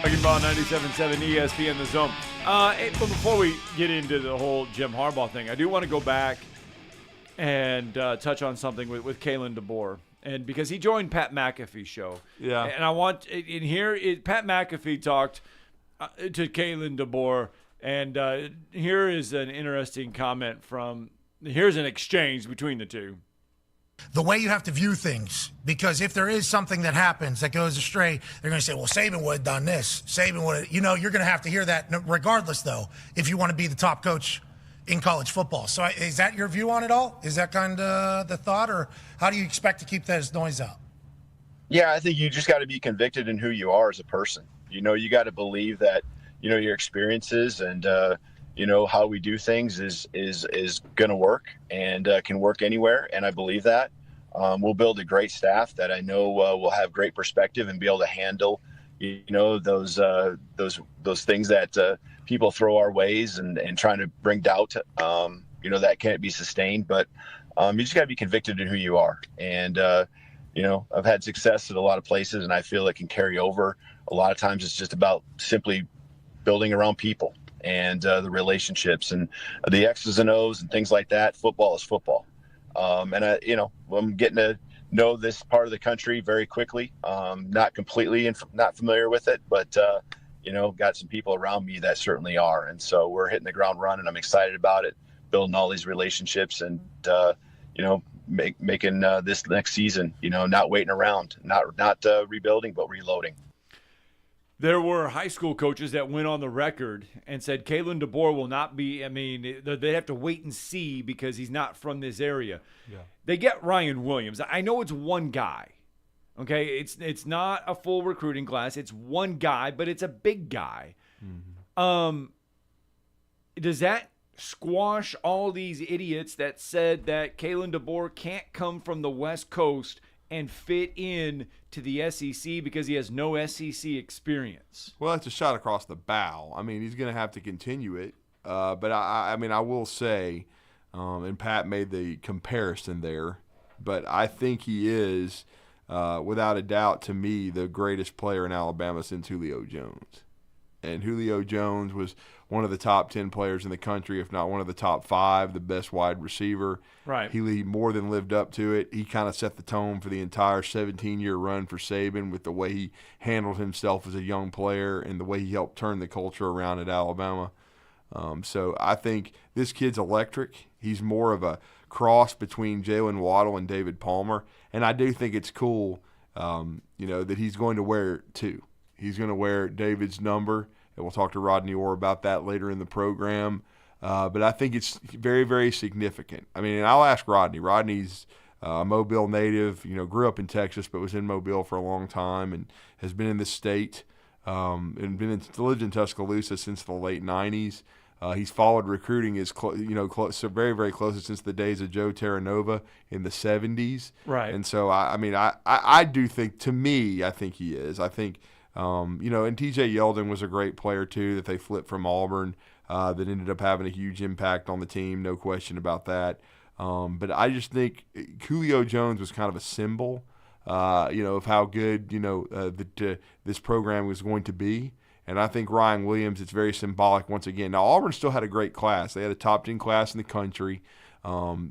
Talking about 97.7 ESPN The Zone. But before we get into the whole Jim Harbaugh thing, I do want to go back and touch on something with Kalen DeBoer. And because he joined Pat McAfee's show. Yeah. And I want, in here, Pat McAfee talked to Kalen DeBoer. And here is an interesting comment here's an exchange between the two. The way you have to view things, because if there is something that happens that goes astray, they're going to say, well, Saban would have done this. Saban would have, you're going to have to hear that regardless, though, if you want to be the top coach in college football. So is that your view on it all? Is that kind of the thought, or how do you expect to keep that noise out? Yeah, I think you just got to be convicted in who you are as a person. You got to believe that, your experiences and, how we do things is going to work and can work anywhere. And I believe that. We'll build a great staff that I know will have great perspective and be able to handle, those things that people throw our ways and trying to bring doubt, that can't be sustained. But you just got to be convicted in who you are. And, I've had success at a lot of places, and I feel it can carry over. A lot of times it's just about simply building around people and the relationships and the X's and O's and things like that. Football is football. And I'm getting to know this part of the country very quickly. Not completely and not familiar with it, but got some people around me that certainly are. And so we're hitting the ground running. I'm excited about it, building all these relationships, and making this next season. Not waiting around, not rebuilding, but reloading. There were high school coaches that went on the record and said Kalen DeBoer will not be. They have to wait and see because he's not from this area. Yeah. They get Ryan Williams. I know it's one guy. Okay, it's not a full recruiting class. It's one guy, but it's a big guy. Mm-hmm. Does that squash all these idiots that said that Kalen DeBoer can't come from the West Coast and fit in to the SEC because he has no SEC experience? Well, it's a shot across the bow. He's going to have to continue it. But I will say, and Pat made the comparison there, but I think he is, without a doubt, to me, the greatest player in Alabama since Julio Jones. And Julio Jones was one of the top 10 players in the country, if not one of the top 5, the best wide receiver. Right. He more than lived up to it. He kind of set the tone for the entire 17-year run for Saban with the way he handled himself as a young player and the way he helped turn the culture around at Alabama. So I think this kid's electric. He's more of a cross between Jalen Waddle and David Palmer. And I do think it's cool, that he's going to wear 2. He's going to wear David's number, and we'll talk to Rodney Orr about that later in the program. But I think it's very, very significant. And I'll ask Rodney. Rodney's a Mobile native, grew up in Texas but was in Mobile for a long time and has been in this state and lived in Tuscaloosa since the late 90s. He's followed recruiting very, very closely since the days of Joe Terranova in the 70s. Right. And so, I do think, to me, I think he is. I think – and TJ Yeldon was a great player too that they flipped from Auburn that ended up having a huge impact on the team, no question about that. But I just think Julio Jones was kind of a symbol, of how good, this program was going to be. And I think Ryan Williams, it's very symbolic once again. Now, Auburn still had a great class. They had a top 10 class in the country.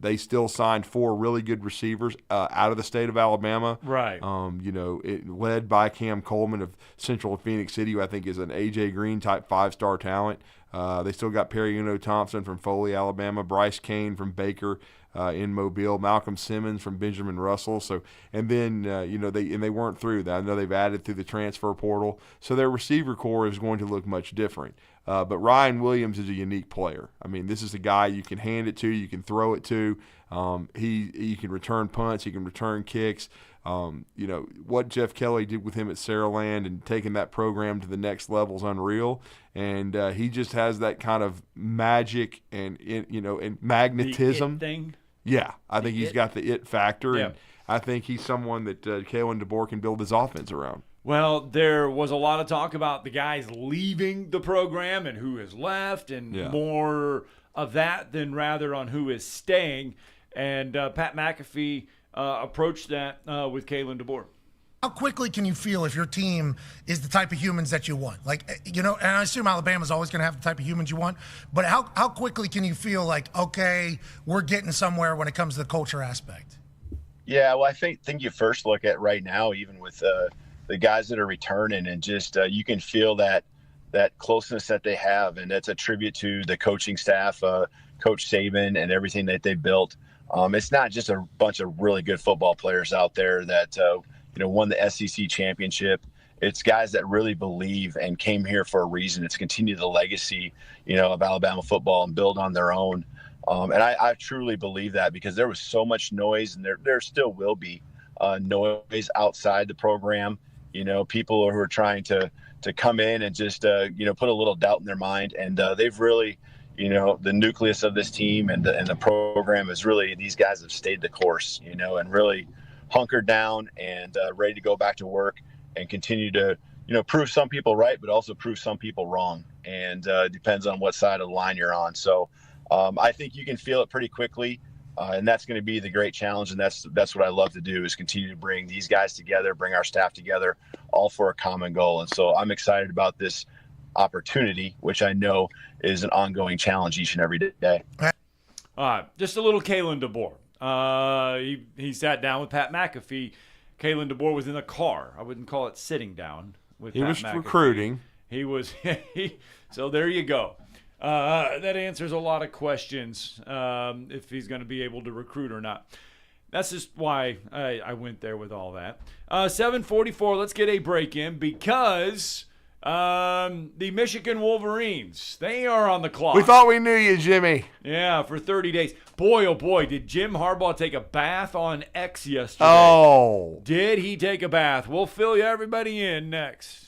They still signed 4 really good receivers out of the state of Alabama. Right. Led by Cam Coleman of Central Phoenix City, who I think is an A.J. Green type 5-star talent. They still got Perry Uno Thompson from Foley, Alabama, Bryce Kane from Baker in Mobile, Malcolm Simmons from Benjamin Russell. So, and then they weren't through that. I know they've added through the transfer portal, so their receiver core is going to look much different. But Ryan Williams is a unique player. This is a guy you can hand it to, you can throw it to. He can return punts, he can return kicks. What Jeff Kelly did with him at Saraland and taking that program to the next level is unreal. And he just has that kind of magic and magnetism. The it thing. Yeah, I think he's got the it factor. Yeah. And I think he's someone that Kalen DeBoer can build his offense around. Well, there was a lot of talk about the guys leaving the program and who has left, and more of that than rather on who is staying. And Pat McAfee approached that with Kalen DeBoer. How quickly can you feel if your team is the type of humans that you want? And I assume Alabama's always going to have the type of humans you want, but how quickly can you feel like, okay, we're getting somewhere when it comes to the culture aspect? Yeah, well, I think you first look at right now, even with the guys that are returning, and just you can feel that closeness that they have, and that's a tribute to the coaching staff, Coach Saban, and everything that they built. It's not just a bunch of really good football players out there that won the SEC championship. It's guys that really believe and came here for a reason. It's continue the legacy, of Alabama football and build on their own. And I truly believe that, because there was so much noise, and there still will be noise outside the program. People who are trying to come in and just put a little doubt in their mind, and they've really, the nucleus of this team and the program is really, these guys have stayed the course, and really hunkered down and ready to go back to work and continue to prove some people right, but also prove some people wrong, and depends on what side of the line you're on. So I think you can feel it pretty quickly. And that's going to be the great challenge, and that's what I love to do, is continue to bring these guys together, bring our staff together, all for a common goal. And so I'm excited about this opportunity, which I know is an ongoing challenge each and every day. Just a little Kalen DeBoer. He sat down with Pat McAfee. Kalen DeBoer was in the car. I wouldn't call it sitting down with Pat McAfee. Recruiting. He was so there you go. That answers a lot of questions if he's going to be able to recruit or not. That's just why I went there with all that. 7:44, let's get a break in because the Michigan Wolverines, they are on the clock. We thought we knew you, Jimmy. Yeah, for 30 days. Boy, oh boy, did Jim Harbaugh take a bath on X yesterday. Oh. Did he take a bath? We'll fill you everybody in next.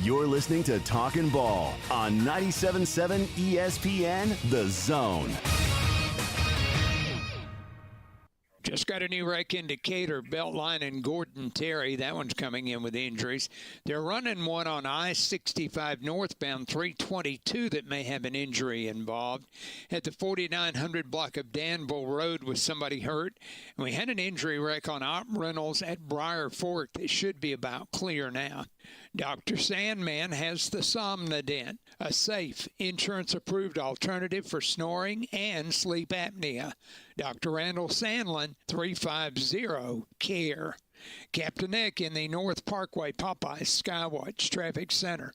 You're listening to Talkin' Ball on 97.7 ESPN, The Zone. Just got a new wreck in Decatur, Beltline and Gordon Terry. That one's coming in with injuries. They're running one on I-65 northbound 322 that may have an injury involved. At the 4900 block of Danville Road with somebody hurt. And we had an injury wreck on Op Reynolds at Briar Fork that should be about clear now. Dr. Sandman has the Somnodent, a safe, insurance-approved alternative for snoring and sleep apnea. Dr. Randall Sandlin, 350-CARE. Captain Nick in the North Parkway Popeyes Skywatch Traffic Center.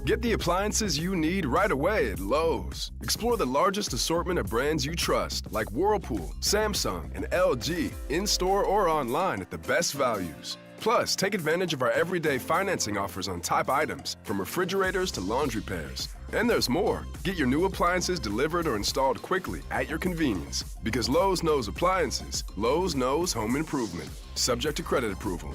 Get the appliances you need right away at Lowe's. Explore the largest assortment of brands you trust, like Whirlpool, Samsung, and LG, in-store or online at the best values. Plus, take advantage of our everyday financing offers on top items, from refrigerators to laundry pairs. And there's more. Get your new appliances delivered or installed quickly at your convenience. Because Lowe's knows appliances, Lowe's knows home improvement. Subject to credit approval.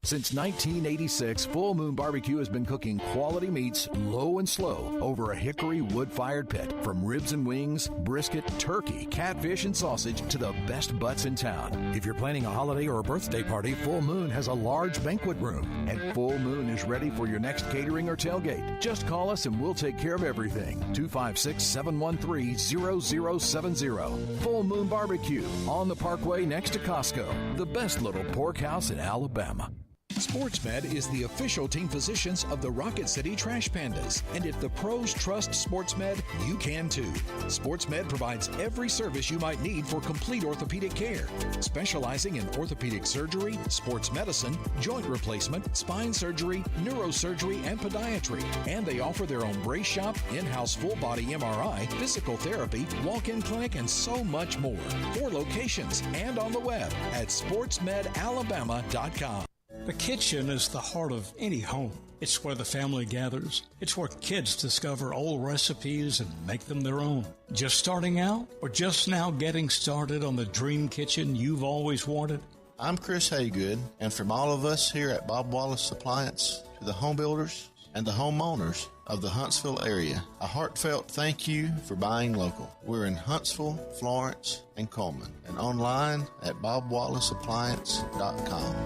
Since 1986, Full Moon Barbecue has been cooking quality meats low and slow over a hickory wood-fired pit. From ribs and wings, brisket, turkey, catfish, and sausage to the best butts in town. If you're planning a holiday or a birthday party, Full Moon has a large banquet room. And Full Moon is ready for your next catering or tailgate. Just call us and we'll take care of everything. 256-713-0070. Full Moon Barbecue on the Parkway next to Costco. The best little pork house in Alabama. SportsMed is the official team physicians of the Rocket City Trash Pandas. And if the pros trust SportsMed, you can too. SportsMed provides every service you might need for complete orthopedic care, specializing in orthopedic surgery, sports medicine, joint replacement, spine surgery, neurosurgery, and podiatry. And they offer their own brace shop, in-house full-body MRI, physical therapy, walk-in clinic, and so much more. 4 locations and on the web at sportsmedalabama.com. The kitchen is the heart of any home. It's where the family gathers. It's where kids discover old recipes and make them their own. Just starting out or just now getting started on the dream kitchen you've always wanted? I'm Chris Haygood, and from all of us here at Bob Wallace Appliance to the home builders and the homeowners of the Huntsville area, a heartfelt thank you for buying local. We're in Huntsville, Florence, and Coleman, and online at bobwallaceappliance.com.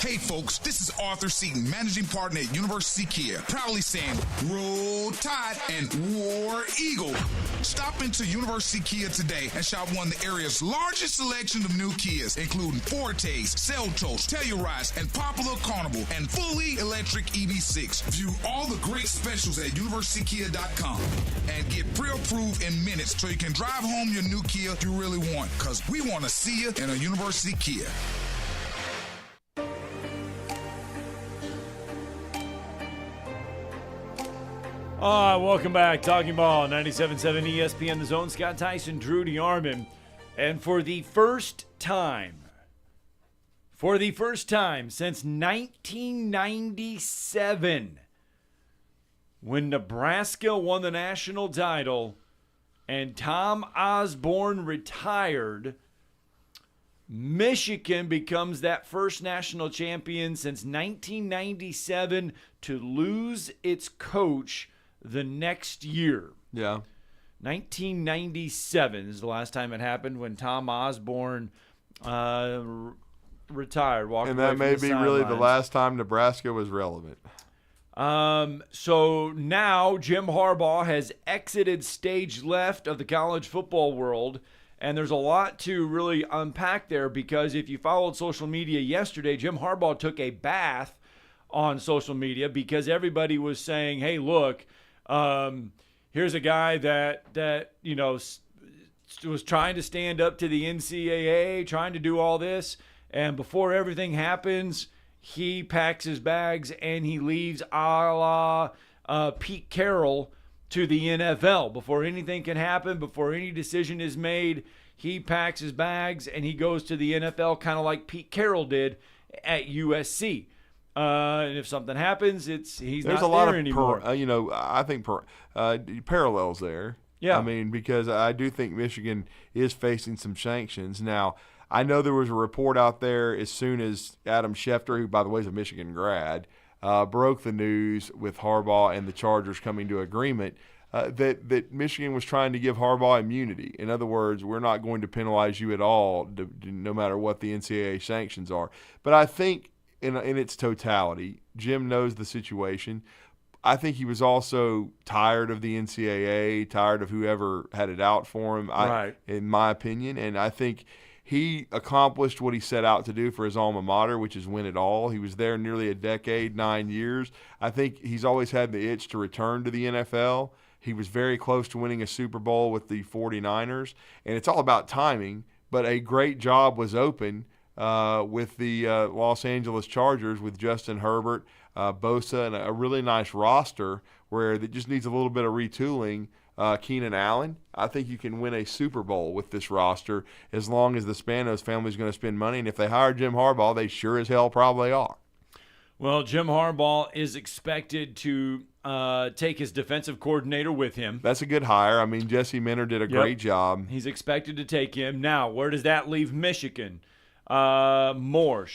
Hey folks, this is Arthur Seaton, managing partner at University Kia, proudly saying Roll Tide and War Eagle. Stop into University Kia today and shop one of the area's largest selection of new Kias, including Fortes, Seltos, Telluride, and Popular Carnival, and fully electric EV6. View all the great specials at universitykia.com and get pre-approved in minutes so you can drive home your new Kia you really want, because we want to see you in a University Kia. All right, welcome back. Talking Ball, 97.7 ESPN, The Zone. Scott Tyson, Drew DeArmond. And for the first time since 1997, when Nebraska won the national title and Tom Osborne retired, Michigan becomes that first national champion since 1997 to lose its coach the next year. Yeah. 1997 is the last time it happened, when Tom Osborne retired. And that may be really the last time Nebraska was relevant. So now Jim Harbaugh has exited stage left of the college football world And there's a lot to really unpack there, because if you followed social media yesterday, Jim Harbaugh took a bath on social media because everybody was saying, hey, look, here's a guy that was trying to stand up to the NCAA, trying to do all this. And before everything happens, he packs his bags and he leaves a la Pete Carroll to the NFL. Before anything can happen, before any decision is made, he packs his bags and he goes to the NFL, kind of like Pete Carroll did at USC. And if something happens, he's There's not a lot there of anymore. I think parallels there. Yeah. I mean, because I do think Michigan is facing some sanctions. Now, I know there was a report out there as soon as Adam Schefter, who, by the way, is a Michigan grad, broke the news with Harbaugh and the Chargers coming to agreement that Michigan was trying to give Harbaugh immunity. In other words, we're not going to penalize you at all, no matter what the NCAA sanctions are. But I think in its totality, Jim knows the situation. I think he was also tired of the NCAA, tired of whoever had it out for him, Right. in my opinion. And I think he accomplished what he set out to do for his alma mater, which is win it all. He was there nearly a decade, 9 years. I think he's always had the itch to return to the NFL. He was very close to winning a Super Bowl with the 49ers. And it's all about timing, but a great job was open with the Los Angeles Chargers with Justin Herbert, Bosa, and a really nice roster where it just needs a little bit of retooling. Keenan Allen, I think you can win a Super Bowl with this roster as long as the Spanos family is going to spend money. And if they hire Jim Harbaugh, they sure as hell probably are. Well, Jim Harbaugh is expected to take his defensive coordinator with him. That's a good hire. I mean, Jesse Minter did a great job. He's expected to take him. Now, where does that leave Michigan? Sharon Moore,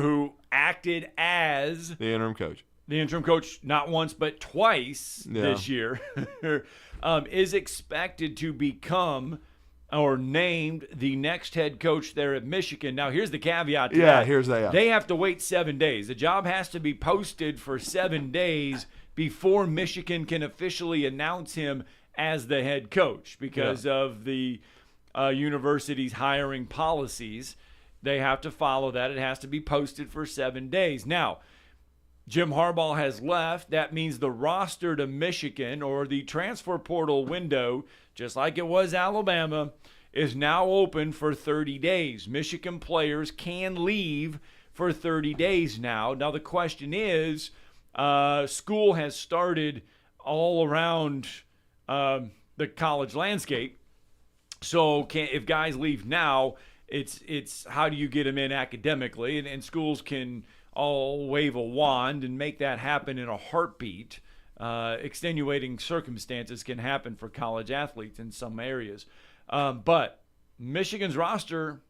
who acted as the interim coach. The interim coach not once but twice this year, is expected to become or named the next head coach there at Michigan. Now, here's the caveat to that. Here's that. They have to wait 7 days. The job has to be posted for 7 days before Michigan can officially announce him as the head coach because of the university's hiring policies. They have to follow that. It has to be posted for 7 days. Now, Jim Harbaugh has left. That means the roster to Michigan, or the transfer portal window, just like it was Alabama, is now open for 30 days. Michigan players can leave for 30 days now. Now the question is, school has started all around the college landscape. So if guys leave now, it's how do you get them in academically? And schools can all wave a wand and make that happen in a heartbeat. Extenuating circumstances can happen for college athletes in some areas. But Michigan's roster,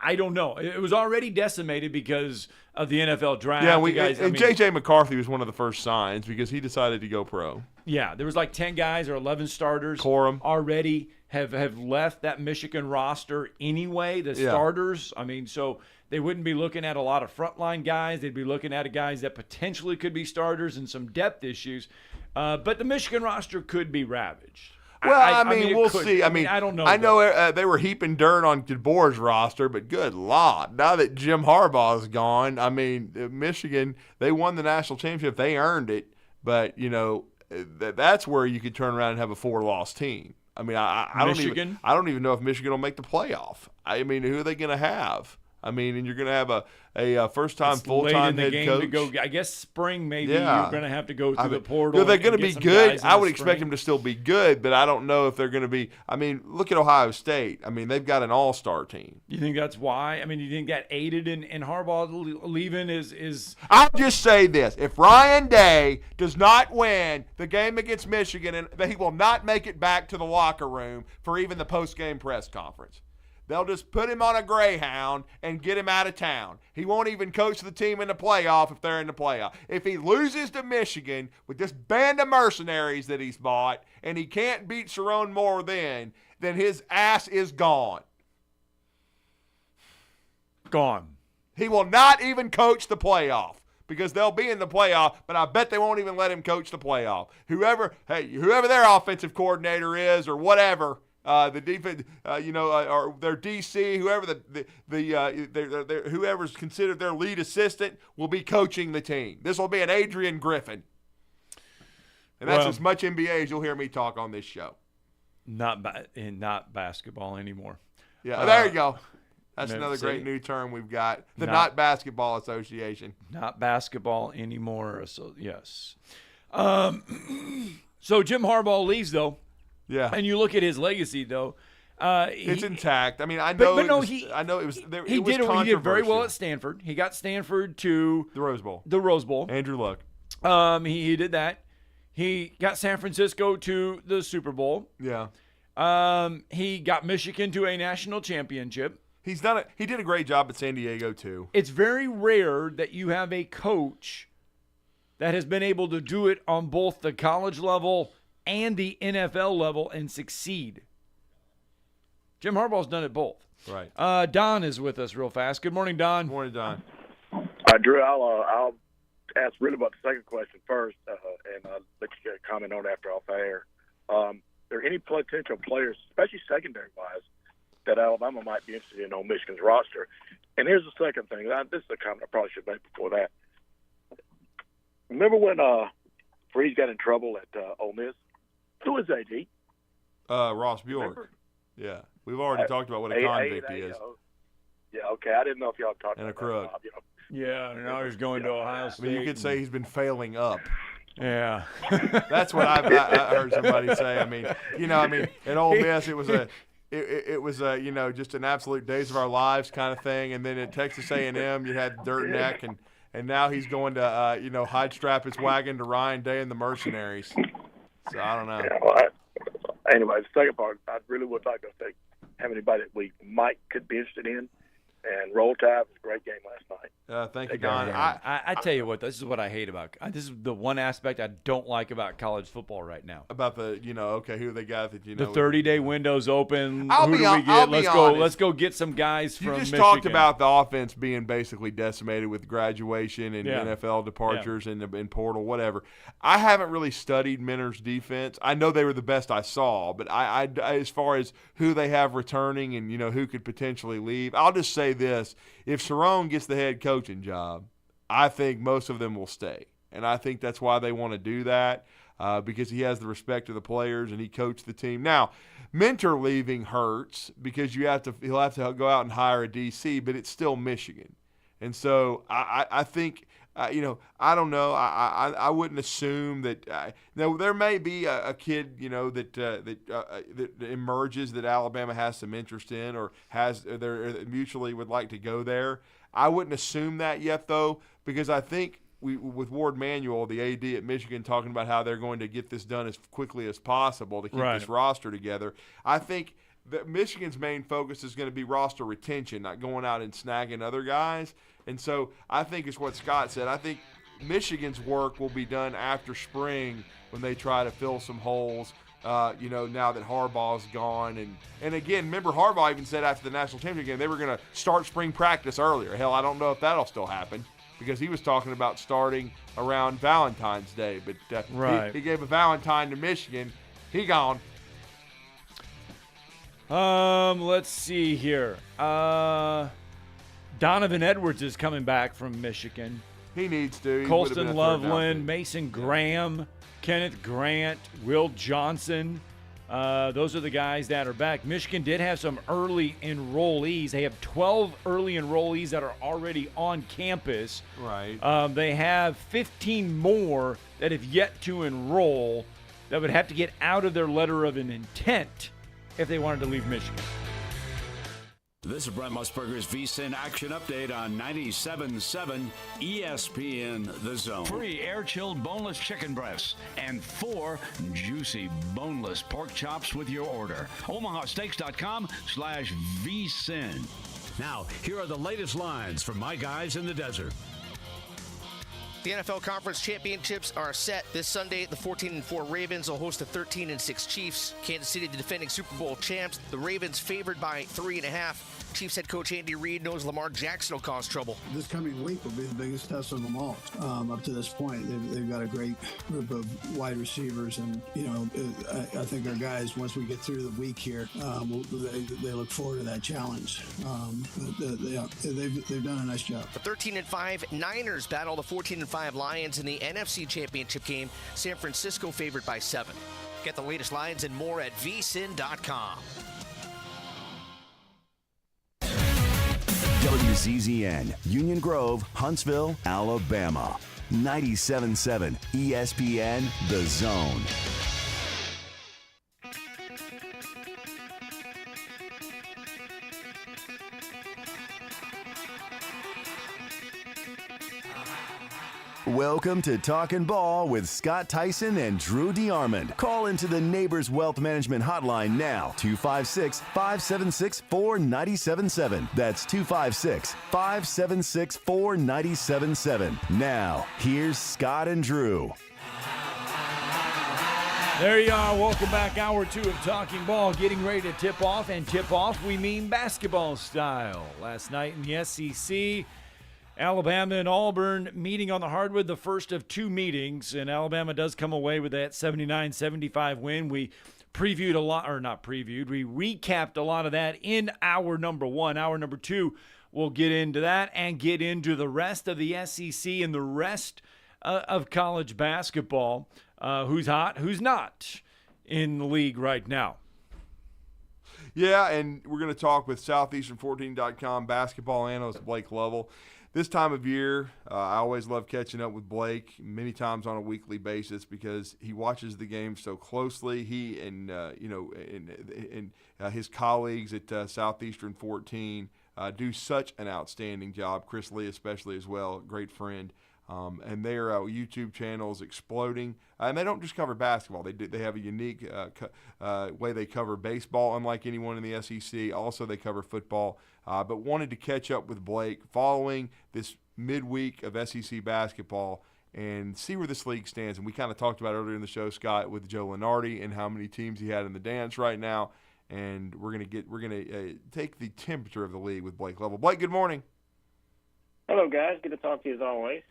I don't know. It was already decimated because of the NFL draft. Yeah, J.J. McCarthy was one of the first signs because he decided to go pro. Yeah, there was like 10 guys or 11 starters Corum already have left that Michigan roster anyway, the starters. I mean, so they wouldn't be looking at a lot of frontline guys. They'd be looking at guys that potentially could be starters and some depth issues. But the Michigan roster could be ravaged. Well, I mean we'll see. I mean, I don't know. I know they were heaping dirt on DeBoer's roster, but good Lord, now that Jim Harbaugh is gone, I mean, Michigan, they won the national championship. They earned it. But, that's where you could turn around and have a 4-loss team. I mean, I don't even know if Michigan will make the playoff. I mean, who are they going to have? I mean, and you're going to have a first-time, full-time head coach. To go, I guess spring maybe you're going to have to go through the portal. They're going to be good. I would expect them to still be good, but I don't know if they're going to be. I mean, look at Ohio State. I mean, they've got an all-star team. You think that's why? I mean, you think that aided in Harbaugh leaving is? I'll just say this. If Ryan Day does not win the game against Michigan, he will not make it back to the locker room for even the post-game press conference. They'll just put him on a Greyhound and get him out of town. He won't even coach the team in the playoff if they're in the playoff. If he loses to Michigan with this band of mercenaries that he's bought and he can't beat Sharon Moore then his ass is gone. Gone. He will not even coach the playoff because they'll be in the playoff, but I bet they won't even let him coach the playoff. Whoever their offensive coordinator is or whatever, the defense, or their DC, whoever whoever's considered their lead assistant will be coaching the team. This will be an Adrian Griffin. And that's as much NBA as you'll hear me talk on this show. Not basketball anymore. Yeah, there you go. That's another great new term we've got. The Not Basketball Association. Not basketball anymore. So, yes. So Jim Harbaugh leaves, though. Yeah. And you look at his legacy, though. It's intact. I mean, I know he did very well at Stanford. He got Stanford to the Rose Bowl. Andrew Luck. He did that. He got San Francisco to the Super Bowl. Yeah. He got Michigan to a national championship. He did a great job at San Diego too. It's very rare that you have a coach that has been able to do it on both the college level and the NFL level and succeed. Jim Harbaugh's done it both. Right. Don is with us real fast. Good morning, Don. Morning, Don. Drew, I'll ask really about the second question first, and I'll let you get a comment on it after off air. Are there any potential players, especially secondary-wise, that Alabama might be interested in on Michigan's roster? And here's the second thing. This is a comment I probably should make before that. Remember when Freeze got in trouble at Ole Miss? Who was AD? Ross Bjork. Remember? Yeah. We've already talked about what a convict he is. Yeah, okay. I didn't know if y'all talked and about a crook. that. Yeah, now he's going to Ohio State. I mean, you could say he's been failing up. Yeah. That's what I heard somebody say. I mean, at Ole Miss it was just an absolute days of our lives kind of thing. And then at Texas A&M you had Dirt Neck, and now he's going to hide strap his wagon to Ryan Day and the Mercenaries. So I don't know. Yeah, well, anyway, the second part, I really would like to have anybody that we could be interested in. And Roll Tide was a great game last night. Thank you, Don. I tell you what, this is what I hate about. This is the one aspect I don't like about college football right now. About the, who they got that the 30-day window's open. I'll Who be do we get? honest. Let's go get some guys from Michigan. You just talked about the offense being basically decimated with graduation and NFL departures and portal, whatever. I haven't really studied Minter's defense. I know they were the best I saw, but I as far as who they have returning and who could potentially leave, I'll just say this: if Cerrone gets the head coaching job, I think most of them will stay, and I think that's why they want to do that because he has the respect of the players and he coached the team. Now, Minter leaving hurts because he'll have to go out and hire a DC, but it's still Michigan, and so I think. I don't know. I wouldn't assume that. There may be a kid, that emerges that Alabama has some interest in or mutually would like to go there. I wouldn't assume that yet, though, because I think with Ward Manuel, the AD at Michigan, talking about how they're going to get this done as quickly as possible to keep this roster together. I think that Michigan's main focus is going to be roster retention, not going out and snagging other guys. And so I think it's what Scott said. I think Michigan's work will be done after spring when they try to fill some holes, now that Harbaugh's gone. And again, remember Harbaugh even said after the national championship game they were going to start spring practice earlier. Hell, I don't know if that'll still happen because he was talking about starting around Valentine's Day. But he gave a Valentine to Michigan. He gone. Let's see here. Donovan Edwards is coming back from Michigan. He needs to. Colston Loveland, Mason Graham, Kenneth Grant, Will Johnson. Those are the guys that are back. Michigan did have some early enrollees. They have 12 early enrollees that are already on campus. Right. They have 15 more that have yet to enroll that would have to get out of their letter of an intent if they wanted to leave Michigan. This is Brent Musburger's VSiN Action Update on 97.7 ESPN The Zone. Free air-chilled boneless chicken breasts and 4 juicy boneless pork chops with your order. OmahaSteaks.com/VSiN. Now, here are the latest lines from my guys in the desert. The NFL Conference Championships are set this Sunday. The 14-4 Ravens will host the 13-6 Chiefs. Kansas City, the defending Super Bowl champs. The Ravens favored by 3.5. Chiefs head coach Andy Reid knows Lamar Jackson will cause trouble. This coming week will be the biggest test of them all. Up to this point, they've got a great group of wide receivers, and I think our guys, once we get through the week here, they look forward to that challenge. They've done a nice job. The 13-5 Niners battle the 14-5 Lions in the NFC Championship game. San Francisco favored by 7. Get the latest lines and more at vsin.com. WZZN, Union Grove, Huntsville, Alabama. 97.7 ESPN, The Zone. Welcome to Talkin' Ball with Scott Tyson and Drew DeArmond. Call into the Neighbors Wealth Management Hotline now, 256-576-4977. That's 256-576-4977. Now, here's Scott and Drew. There you are. Welcome back. Hour 2 of Talking Ball, getting ready to tip off. And tip off, we mean basketball style. Last night in the SEC, Alabama and Auburn meeting on the hardwood, the first of 2 meetings, and Alabama does come away with that 79-75 win. We previewed a lot, or not previewed, we recapped a lot of that in hour number 1. Hour number 2, we'll get into that and get into the rest of the SEC and the rest of college basketball. Who's hot, who's not in the league right now. Yeah, and we're going to talk with Southeastern14.com basketball analyst Blake Lovell. This time of year, I always love catching up with Blake many times on a weekly basis because he watches the game so closely. He and his colleagues at Southeastern 14 do such an outstanding job. Chris Lee especially as well, great friend. And their YouTube channel is exploding. And they don't just cover basketball. They have a unique way they cover baseball, unlike anyone in the SEC. Also, they cover football. But wanted to catch up with Blake following this midweek of SEC basketball and see where this league stands. And we kind of talked about earlier in the show, Scott, with Joe Lenardi and how many teams he had in the dance right now. And we're gonna take the temperature of the league with Blake Lovell. Blake, good morning. Hello, guys. Good to talk to you as always.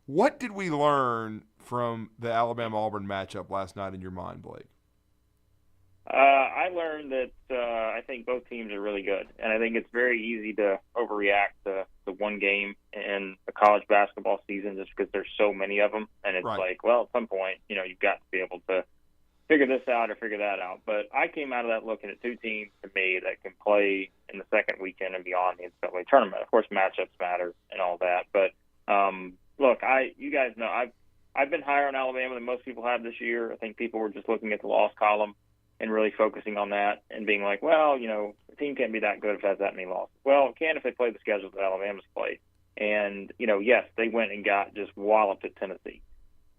What did we learn from the Alabama-Auburn matchup last night in your mind, Blake? I learned that I think both teams are really good, and I think it's very easy to overreact to one game in a college basketball season just because there's so many of them, and it's like, well, at some point, you've got to be able to figure this out or figure that out. But I came out of that looking at 2 teams, to me, that can play in the second weekend and beyond the NCAA tournament. Of course, matchups matter and all that, but look, you guys know I've been higher on Alabama than most people have this year. I think people were just looking at the loss column and really focusing on that and being like, well, the team can't be that good if it has that many losses. Well, it can if they play the schedule that Alabama's played. And, yes, they went and got just walloped at Tennessee.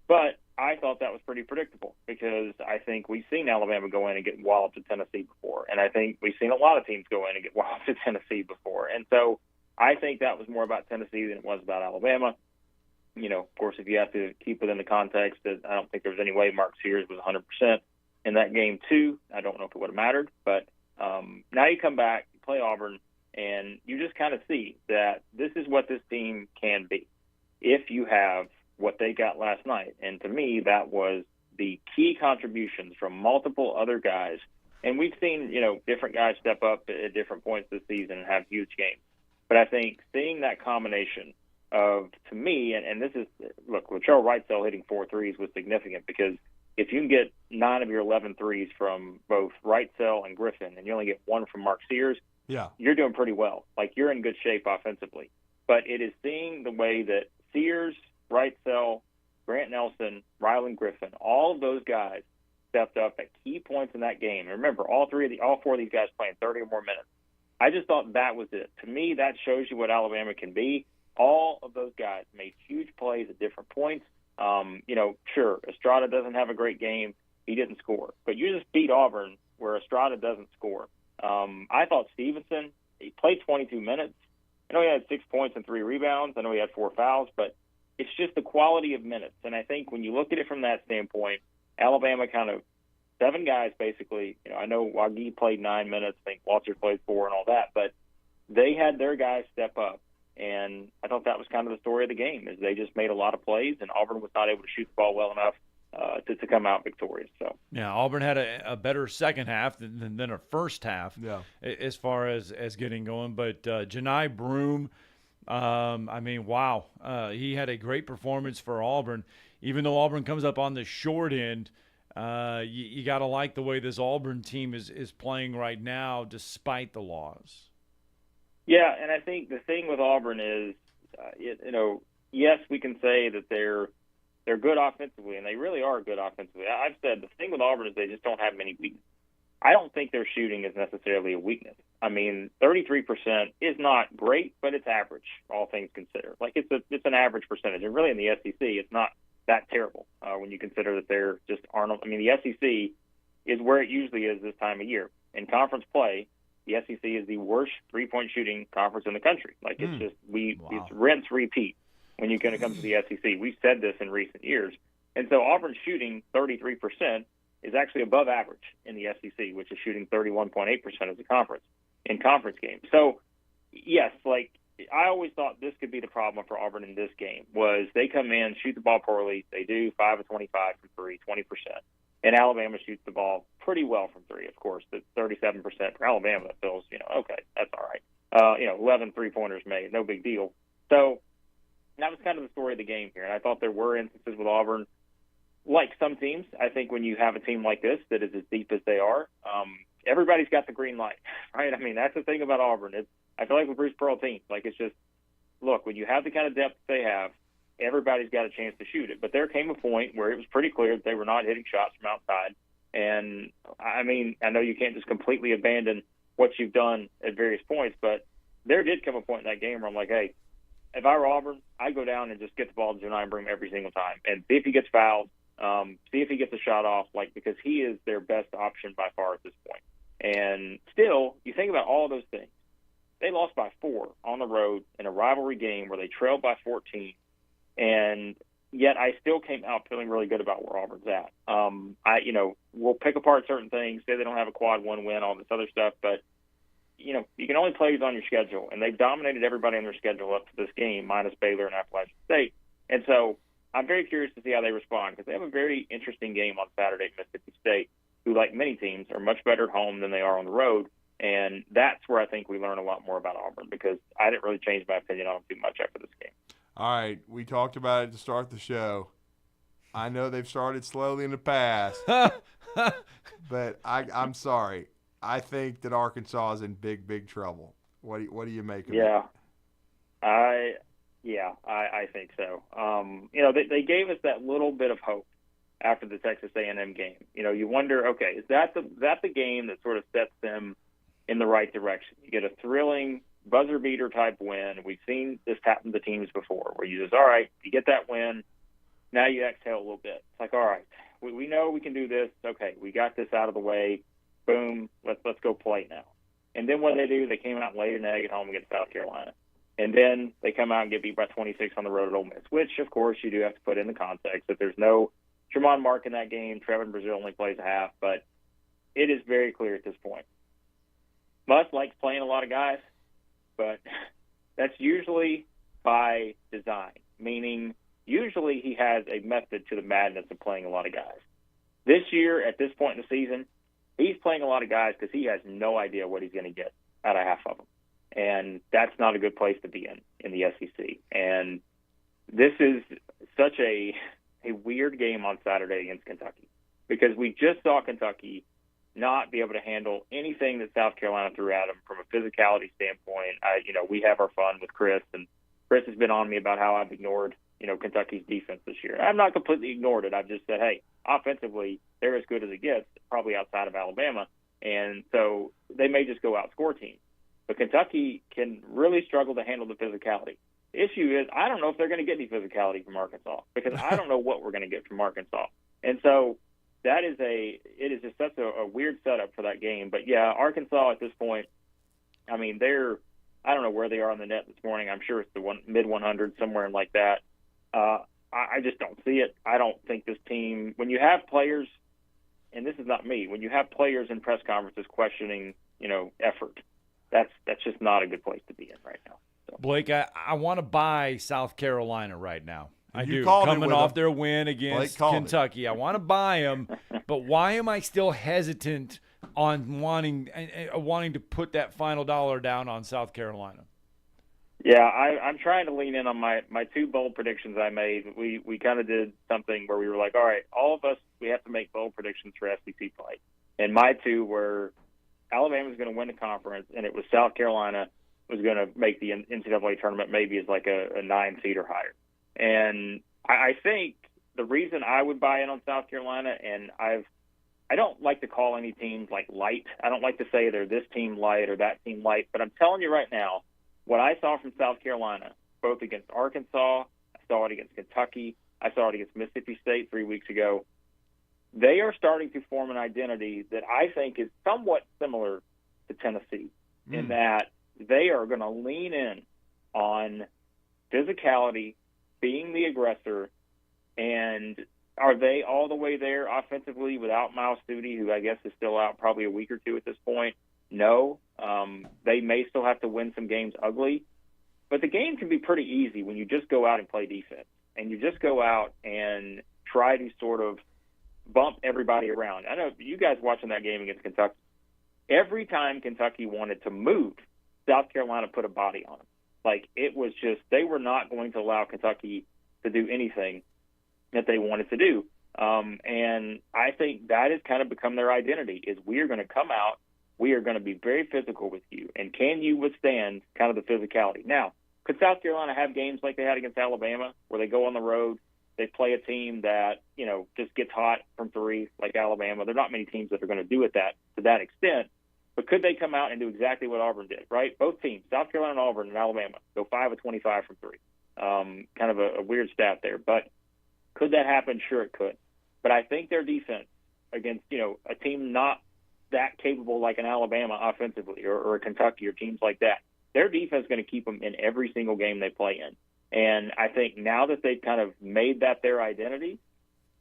But I thought that was pretty predictable because I think we've seen Alabama go in and get walloped at Tennessee before. And I think we've seen a lot of teams go in and get walloped at Tennessee before. And so I think that was more about Tennessee than it was about Alabama. Of course, if you have to keep within the context that I don't think there was any way Mark Sears was 100% in that game too. I don't know if it would have mattered, but now you come back, you play Auburn, and you just kind of see that this is what this team can be if you have what they got last night. And to me, that was the key contributions from multiple other guys. And we've seen, different guys step up at different points this season and have huge games. But I think seeing that combination of, to me, and this is, look, Latrell Wrightsell hitting 4 threes was significant because if you can get 9 of your 11 threes from both Wrightsell and Griffin and you only get 1 from Mark Sears, you're doing pretty well. Like, you're in good shape offensively. But it is seeing the way that Sears, Wrightsell, Grant Nelson, Ryland Griffin, all of those guys stepped up at key points in that game. And remember, all 4 of these guys playing 30 or more minutes. I just thought that was it. To me, that shows you what Alabama can be. All of those guys made huge plays at different points. Sure, Estrada doesn't have a great game. He didn't score. But you just beat Auburn where Estrada doesn't score. I thought Stevenson, he played 22 minutes. I know he had 6 points and 3 rebounds. I know he had 4 fouls, but it's just the quality of minutes. And I think when you look at it from that standpoint, Alabama kind of 7 guys basically. I know Wagi played 9 minutes. I think Walter played 4 and all that. But they had their guys step up. And I thought that was kind of the story of the game, is they just made a lot of plays, and Auburn was not able to shoot the ball well enough to come out victorious. So yeah, Auburn had a better second half than a first half as far as getting going. But Janai Broome, I mean, wow. He had a great performance for Auburn. Even though Auburn comes up on the short end, you got to like the way this Auburn team is playing right now despite the loss. Yeah, and I think the thing with Auburn is, yes, we can say that they're good offensively, and they really are good offensively. I've said the thing with Auburn is they just don't have many weaknesses. I don't think their shooting is necessarily a weakness. I mean, 33% is not great, but it's average, all things considered. Like, it's an average percentage, and really in the SEC, it's not that terrible when you consider that they're just Arnold. I mean, the SEC is where it usually is this time of year. In conference play, the SEC is the worst three-point shooting conference in the country. Like, it's just it's rinse, repeat when you're going to come to the SEC. We've said this in recent years. And so Auburn shooting 33% is actually above average in the SEC, which is shooting 31.8% as a conference in conference games. So, yes, like, I always thought this could be the problem for Auburn in this game, was they come in, shoot the ball poorly. They do 5 of 25 from 3, 20%. And Alabama shoots the ball pretty well from 3, of course. That's 37% for Alabama. That feels, okay, that's all right. 11 three-pointers made, no big deal. So that was kind of the story of the game here. And I thought there were instances with Auburn, like some teams. I think when you have a team like this that is as deep as they are, everybody's got the green light, right? I mean, that's the thing about Auburn. I feel like with Bruce Pearl teams, like, it's just, look, when you have the kind of depth they have, everybody's got a chance to shoot it. But there came a point where it was pretty clear that they were not hitting shots from outside. And, I mean, I know you can't just completely abandon what you've done at various points, but there did come a point in that game where I'm like, hey, if I were Auburn, I'd go down and just get the ball to Janai Broome every single time and see if he gets fouled, see if he gets a shot off, like, because he is their best option by far at this point. And still, you think about all those things. They lost by 4 on the road in a rivalry game where they trailed by 14. And yet I still came out feeling really good about where Auburn's at. We'll pick apart certain things, say they don't have a quad 1 win, all this other stuff, but, you can only play on your schedule. And they've dominated everybody on their schedule up to this game, minus Baylor and Appalachian State. And so I'm very curious to see how they respond, because they have a very interesting game on Saturday at Mississippi State, who, like many teams, are much better at home than they are on the road. And that's where I think we learn a lot more about Auburn, because I didn't really change my opinion on them too much after this game. All right, we talked about it to start the show. I know they've started slowly in the past, but I'm sorry. I think that Arkansas is in big, big trouble. What do you make of it? I think so. They gave us that little bit of hope after the Texas A&M game. You wonder, okay, is that the game that sort of sets them in the right direction? You get a thrilling buzzer beater type win. We've seen this happen to teams before, where you just, all right, you get that win, now you exhale a little bit. It's like, all right, we know we can do this. Okay, we got this out of the way. Boom, let's go play now. And then what they do, they came out and laid an egg at home against South Carolina. And then they come out and get beat by 26 on the road at Ole Miss, which, of course, you do have to put in the context that there's no Tremont Mark in that game. Trevin Brazil only plays a half, but it is very clear at this point. Musk likes playing a lot of guys, but that's usually by design, meaning usually he has a method to the madness of playing a lot of guys. This year, at this point in the season, he's playing a lot of guys because he has no idea what he's going to get out of half of them. And that's not a good place to be in the SEC. And this is such a weird game on Saturday against Kentucky, because we just saw Kentucky not be able to handle anything that South Carolina threw at them from a physicality standpoint. We have our fun with Chris, and Chris has been on me about how I've ignored, Kentucky's defense this year. I've not completely ignored it. I've just said, hey, offensively, they're as good as it gets, probably outside of Alabama. And so they may just go outscore teams. But Kentucky can really struggle to handle the physicality. The issue is, I don't know if they're going to get any physicality from Arkansas, because I don't know what we're going to get from Arkansas. And so it is just such a weird setup for that game. But yeah, Arkansas at this point, I mean, I don't know where they are on the net this morning. I'm sure it's the mid-100s, somewhere in like that. I just don't see it. I don't think this team, when you have players, and this is not me, when you have players in press conferences questioning, effort, that's just not a good place to be in right now. So. Blake, I want to buy South Carolina right now. I You do. called it Coming with off them. their win against Kentucky. I want to buy them, but why am I still hesitant on wanting to put that final dollar down on South Carolina? Yeah, I'm trying to lean in on my two bold predictions I made. We kind of did something where we were like, all right, all of us, we have to make bold predictions for SEC play. And my two were Alabama's going to win the conference, and it was South Carolina was going to make the NCAA tournament maybe as like a 9 seed or higher. And I think the reason I would buy in on South Carolina, and I don't like to call any teams like light. I don't like to say they're this team light or that team light, but I'm telling you right now, what I saw from South Carolina, both against Arkansas, I saw it against Kentucky, I saw it against Mississippi State 3 weeks ago, they are starting to form an identity that I think is somewhat similar to Tennessee in that they are going to lean in on physicality, being the aggressor, and are they all the way there offensively without Miles Studi, who I guess is still out probably a week or two at this point? No. They may still have to win some games ugly, but the game can be pretty easy when you just go out and play defense, and you just go out and try to sort of bump everybody around. I know you guys watching that game against Kentucky, every time Kentucky wanted to move, South Carolina put a body on them. Like, it was just, they were not going to allow Kentucky to do anything that they wanted to do. And I think that has kind of become their identity, is we are going to come out, we are going to be very physical with you, and can you withstand kind of the physicality? Now, could South Carolina have games like they had against Alabama where they go on the road, they play a team that, you know, just gets hot from three like Alabama? There are not many teams that are going to do it to that extent. But could they come out and do exactly what Auburn did, right? Both teams, South Carolina and Auburn and Alabama, go 5 of 25 from three. Kind of a weird stat there. But could that happen? Sure, it could. But I think their defense against, you know, a team not that capable like an Alabama offensively or a Kentucky or teams like that, their defense is going to keep them in every single game they play in. And I think now that they've kind of made that their identity,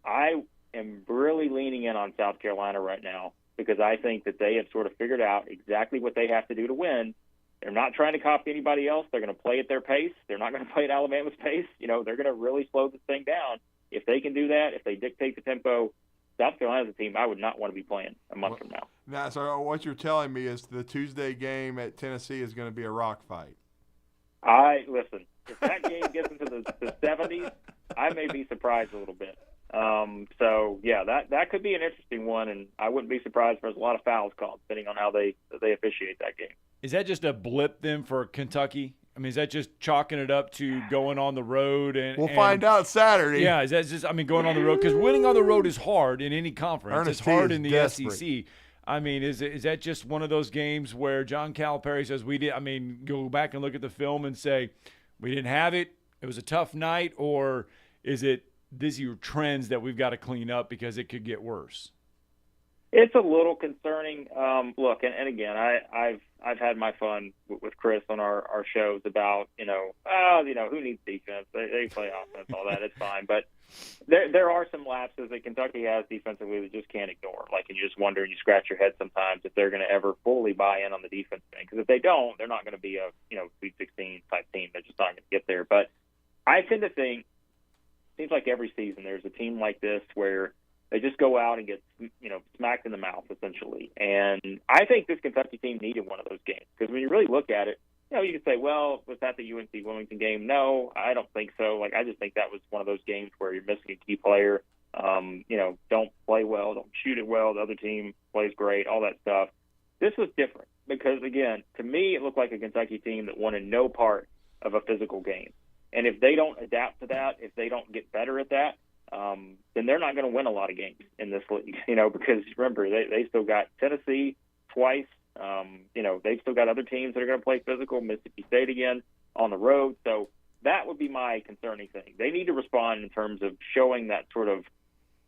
I am really leaning in on South Carolina right now, because I think that they have sort of figured out exactly what they have to do to win. They're not trying to copy anybody else. They're going to play at their pace. They're not going to play at Alabama's pace. You know, they're going to really slow this thing down. If they can do that, if they dictate the tempo, South Carolina's a team I would not want to be playing a month from now. Now, so what you're telling me is the Tuesday game at Tennessee is going to be a rock fight. Listen, if that game gets into the 70s, I may be surprised a little bit. So yeah, that could be an interesting one, and I wouldn't be surprised if there's a lot of fouls called, depending on how they officiate that game. Is that just a blip then for Kentucky? I mean, is that just chalking it up to going on the road? We'll find out Saturday. Yeah, is that just, I mean, going on the road? Because winning on the road is hard in any conference. Ernest It's hard T. in the desperate. SEC. I mean, is that just one of those games where John Calipari says go back and look at the film and say, we didn't have it, it was a tough night, or is it these are trends that we've got to clean up because it could get worse? It's a little concerning. Look, and again, I've had my fun with Chris on our shows about, who needs defense? They play offense, all that. It's fine. But there are some lapses that Kentucky has defensively that just can't ignore. Like, and you just wonder and you scratch your head sometimes if they're going to ever fully buy in on the defense thing. Because if they don't, they're not going to be a Sweet 16 type team. They're just not going to get there. But I tend to think, it seems like every season there's a team like this where they just go out and get, smacked in the mouth, essentially. And I think this Kentucky team needed one of those games. Because when you really look at it, you can say, well, was that the UNC Wilmington game? No, I don't think so. Like, I just think that was one of those games where you're missing a key player. Don't play well, don't shoot it well. The other team plays great, all that stuff. This was different because, again, to me, it looked like a Kentucky team that wanted no part of a physical game. And if they don't adapt to that, if they don't get better at that, then they're not going to win a lot of games in this league, because remember, they still got Tennessee twice. They've still got other teams that are going to play physical, Mississippi State again on the road. So that would be my concerning thing. They need to respond in terms of showing that sort of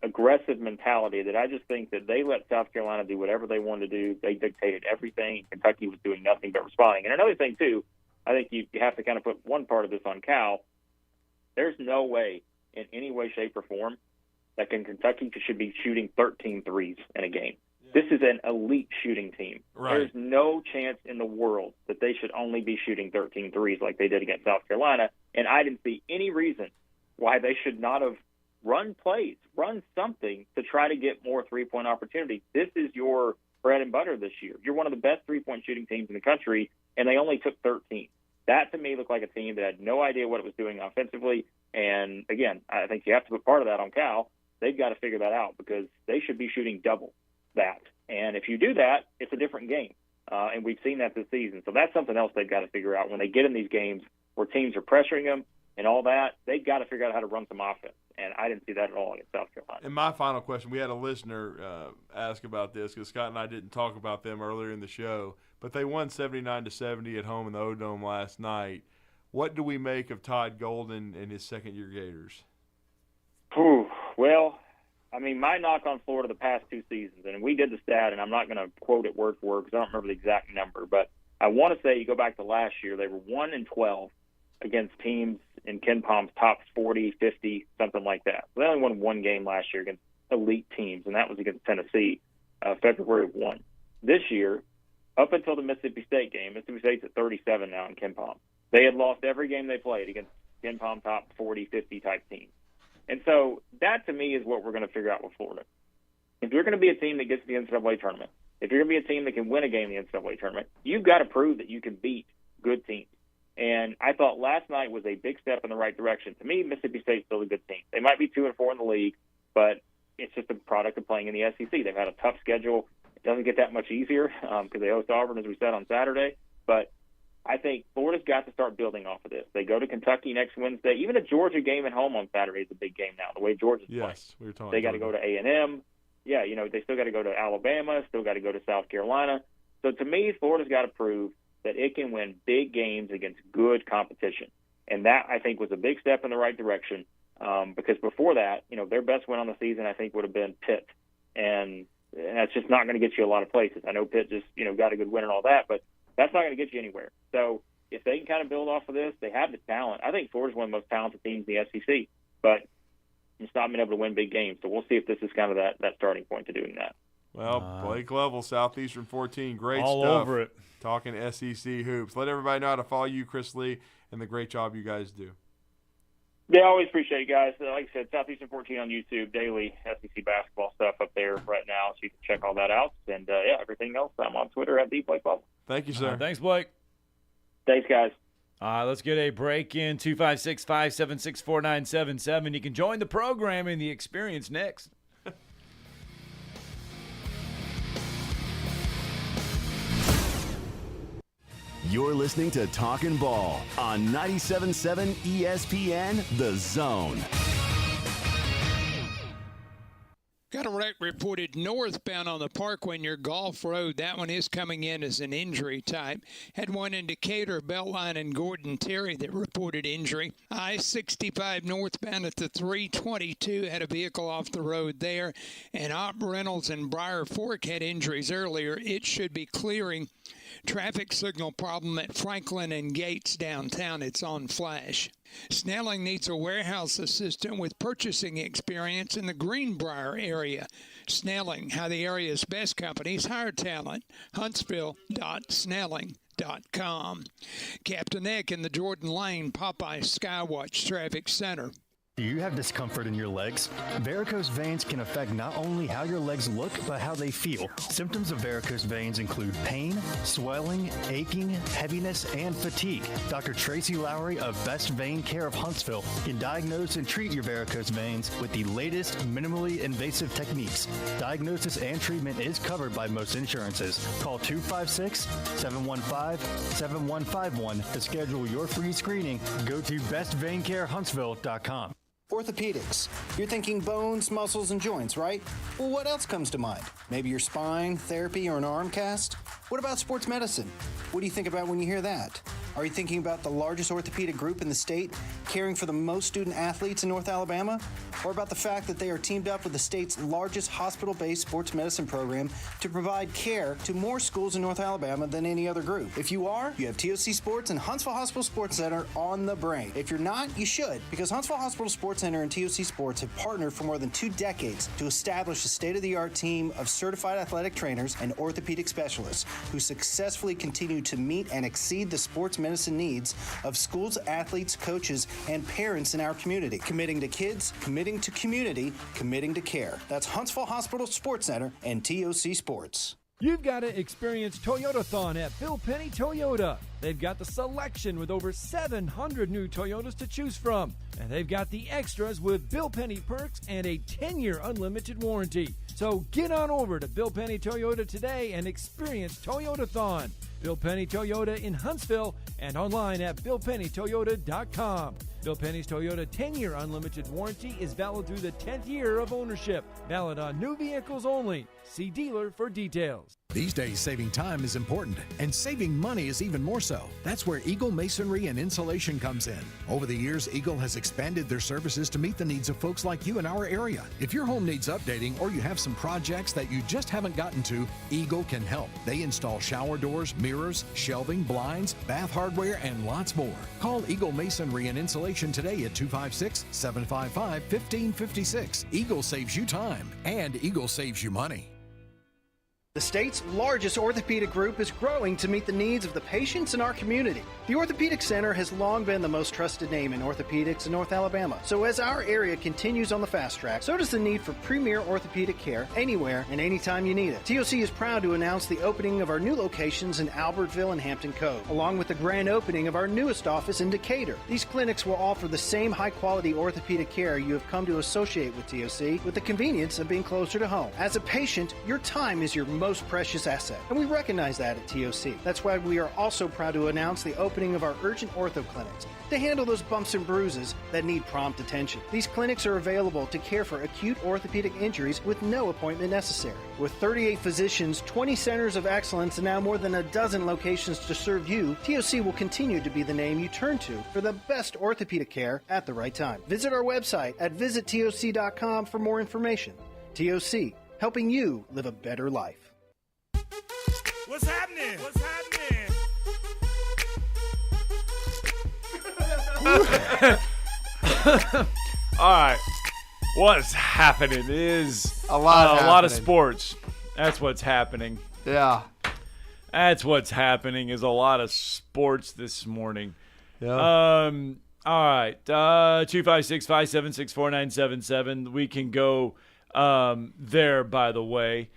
aggressive mentality that I just think that they let South Carolina do whatever they wanted to do. They dictated everything. Kentucky was doing nothing but responding. And another thing, too, I think you have to kind of put one part of this on Cal. There's no way in any way, shape, or form that Kentucky should be shooting 13 threes in a game. This is an elite shooting team. Right. There's no chance in the world that they should only be shooting 13 threes like they did against South Carolina, and I didn't see any reason why they should not have run plays, run something to try to get more three-point opportunities. This is your bread and butter this year. You're one of the best three-point shooting teams in the country, and they only took 13. That, to me, looked like a team that had no idea what it was doing offensively, and, again, I think you have to put part of that on Cal. They've got to figure that out because they should be shooting double that. And if you do that, it's a different game. And we've seen that this season. So that's something else they've got to figure out. When they get in these games where teams are pressuring them and all that, they've got to figure out how to run some offense. And I didn't see that at all against South Carolina. And my final question, we had a listener ask about this because Scott and I didn't talk about them earlier in the show, but they won 79-70 at home in the O-Dome last night. What do we make of Todd Golden and his second-year Gators? Well, I mean, my knock on Florida the past two seasons, and we did the stat, and I'm not going to quote it word for word because I don't remember the exact number, but I want to say you go back to last year, they were 1-12 against teams in Ken Palm's top 40, 50, something like that. So they only won one game last year against elite teams, and that was against Tennessee, February 1. This year, up until the Mississippi State game, Mississippi State's at 37 now in Ken Palm. They had lost every game they played against Ken Palm top 40, 50 type teams. And so that, to me, is what we're going to figure out with Florida. If you're going to be a team that gets to the NCAA tournament, if you're going to be a team that can win a game in the NCAA tournament, you've got to prove that you can beat good teams. And I thought last night was a big step in the right direction. To me, Mississippi State's still a good team. They might be 2-4 in the league, but it's just a product of playing in the SEC. They've had a tough schedule. It doesn't get that much easier because they host Auburn, as we said, on Saturday. But I think Florida's got to start building off of this. They go to Kentucky next Wednesday. Even a Georgia game at home on Saturday is a big game now, the way Georgia's playing. We were talking they got to go to A&M. Yeah, they still got to go to Alabama, still got to go to South Carolina. So to me, Florida's got to prove that it can win big games against good competition. And that, I think, was a big step in the right direction because before that, their best win on the season, I think, would have been Pitt. And that's just not going to get you a lot of places. I know Pitt just, got a good win and all that, but that's not going to get you anywhere. So if they can kind of build off of this, they have the talent. I think Florida's one of the most talented teams in the SEC, but it's not been able to win big games. So we'll see if this is kind of that starting point to doing that. Well, Blake Level, Southeastern 14, great all stuff. Over it. Talking SEC hoops. Let everybody know how to follow you, Chris Lee, and the great job you guys do. Yeah, I always appreciate you guys. Like I said, Southeastern 14 on YouTube, daily SEC basketball stuff up there right now, so you can check all that out. And, everything else, I'm on Twitter at @BlakeLevel. Thank you, sir. Thanks, Blake. Thanks, guys. Let's get a break in 256-576-4977. You can join the program in the experience next. You're listening to Talkin' Ball on 97.7 ESPN, The Zone. Got a wreck reported northbound on the Parkway near Gulf Road. That one is coming in as an injury type. Had one in Decatur, Beltline, and Gordon Terry that reported injury. I-65 northbound at the 322 had a vehicle off the road there. And Op Reynolds and Briar Fork had injuries earlier. It should be clearing. Traffic signal problem at Franklin and Gates downtown. It's on flash. Snelling needs a warehouse assistant with purchasing experience in the Greenbrier area. Snelling, how the area's best companies hire talent. Huntsville.snelling.com. Captain Eck in the Jordan Lane Popeye Skywatch Traffic Center. Do you have discomfort in your legs? Varicose veins can affect not only how your legs look, but how they feel. Symptoms of varicose veins include pain, swelling, aching, heaviness, and fatigue. Dr. Tracy Lowry of Best Vein Care of Huntsville can diagnose and treat your varicose veins with the latest minimally invasive techniques. Diagnosis and treatment is covered by most insurances. Call 256-715-7151 to schedule your free screening. Go to bestveincarehuntsville.com. Orthopedics. You're thinking bones, muscles, and joints, right? Well, what else comes to mind? Maybe your spine, therapy, or an arm cast? What about sports medicine? What do you think about when you hear that? Are you thinking about the largest orthopedic group in the state? caring for the most student athletes in North Alabama? Or about the fact that they are teamed up with the state's largest hospital-based sports medicine program to provide care to more schools in North Alabama than any other group? If you are, you have TOC Sports and Huntsville Hospital Sports Center on the brain. If you're not, you should, because Huntsville Hospital Sports Center and TOC Sports have partnered for more than 2 decades to establish a state-of-the-art team of certified athletic trainers and orthopedic specialists who successfully continue to meet and exceed the sports medicine needs of schools, athletes, coaches, and parents in our community. Committing to kids, committing to community, committing to care. That's Huntsville Hospital Sports Center and TOC Sports. You've got to experience Toyotathon at Bill Penny Toyota. They've got the selection with over 700 new Toyotas to choose from. And they've got the extras with Bill Penny perks and a 10-year unlimited warranty. So get on over to Bill Penny Toyota today and experience Toyotathon. Bill Penny Toyota in Huntsville and online at BillPennyToyota.com. Bill Penny's Toyota 10-year unlimited warranty is valid through the 10th year of ownership. Valid on new vehicles only. See dealer for details. These days, saving time is important, and saving money is even more so. That's where Eagle Masonry and Insulation comes in. Over the years, Eagle has expanded their services to meet the needs of folks like you in our area. If your home needs updating or you have some projects that you just haven't gotten to, Eagle can help. They install shower doors, mirrors, shelving, blinds, bath hardware, and lots more. Call Eagle Masonry and Insulation today at 256-755-1556. Eagle saves you time, and Eagle saves you money. The state's largest orthopedic group is growing to meet the needs of the patients in our community. The Orthopedic Center has long been the most trusted name in orthopedics in North Alabama. So as our area continues on the fast track, so does the need for premier orthopedic care anywhere and anytime you need it. TOC is proud to announce the opening of our new locations in Albertville and Hampton Cove, along with the grand opening of our newest office in Decatur. These clinics will offer the same high-quality orthopedic care you have come to associate with TOC, with the convenience of being closer to home. As a patient, your time is your most precious asset, and we recognize that at TOC. That's why we are also proud to announce the opening of our urgent ortho clinics to handle those bumps and bruises that need prompt attention. These clinics are available to care for acute orthopedic injuries with no appointment necessary. With 38 physicians, 20 centers of excellence, and now more than a dozen locations to serve you, TOC will continue to be the name you turn to for the best orthopedic care at the right time. Visit our website at visittoc.com for more information. TOC, helping you live a better life. What's happening? What's happening? All right. What's happening is a lot of sports. That's what's happening. Yeah. That's what's happening is a lot of sports this morning. Yeah. All right. 256-576-4977. We can go there, by the way.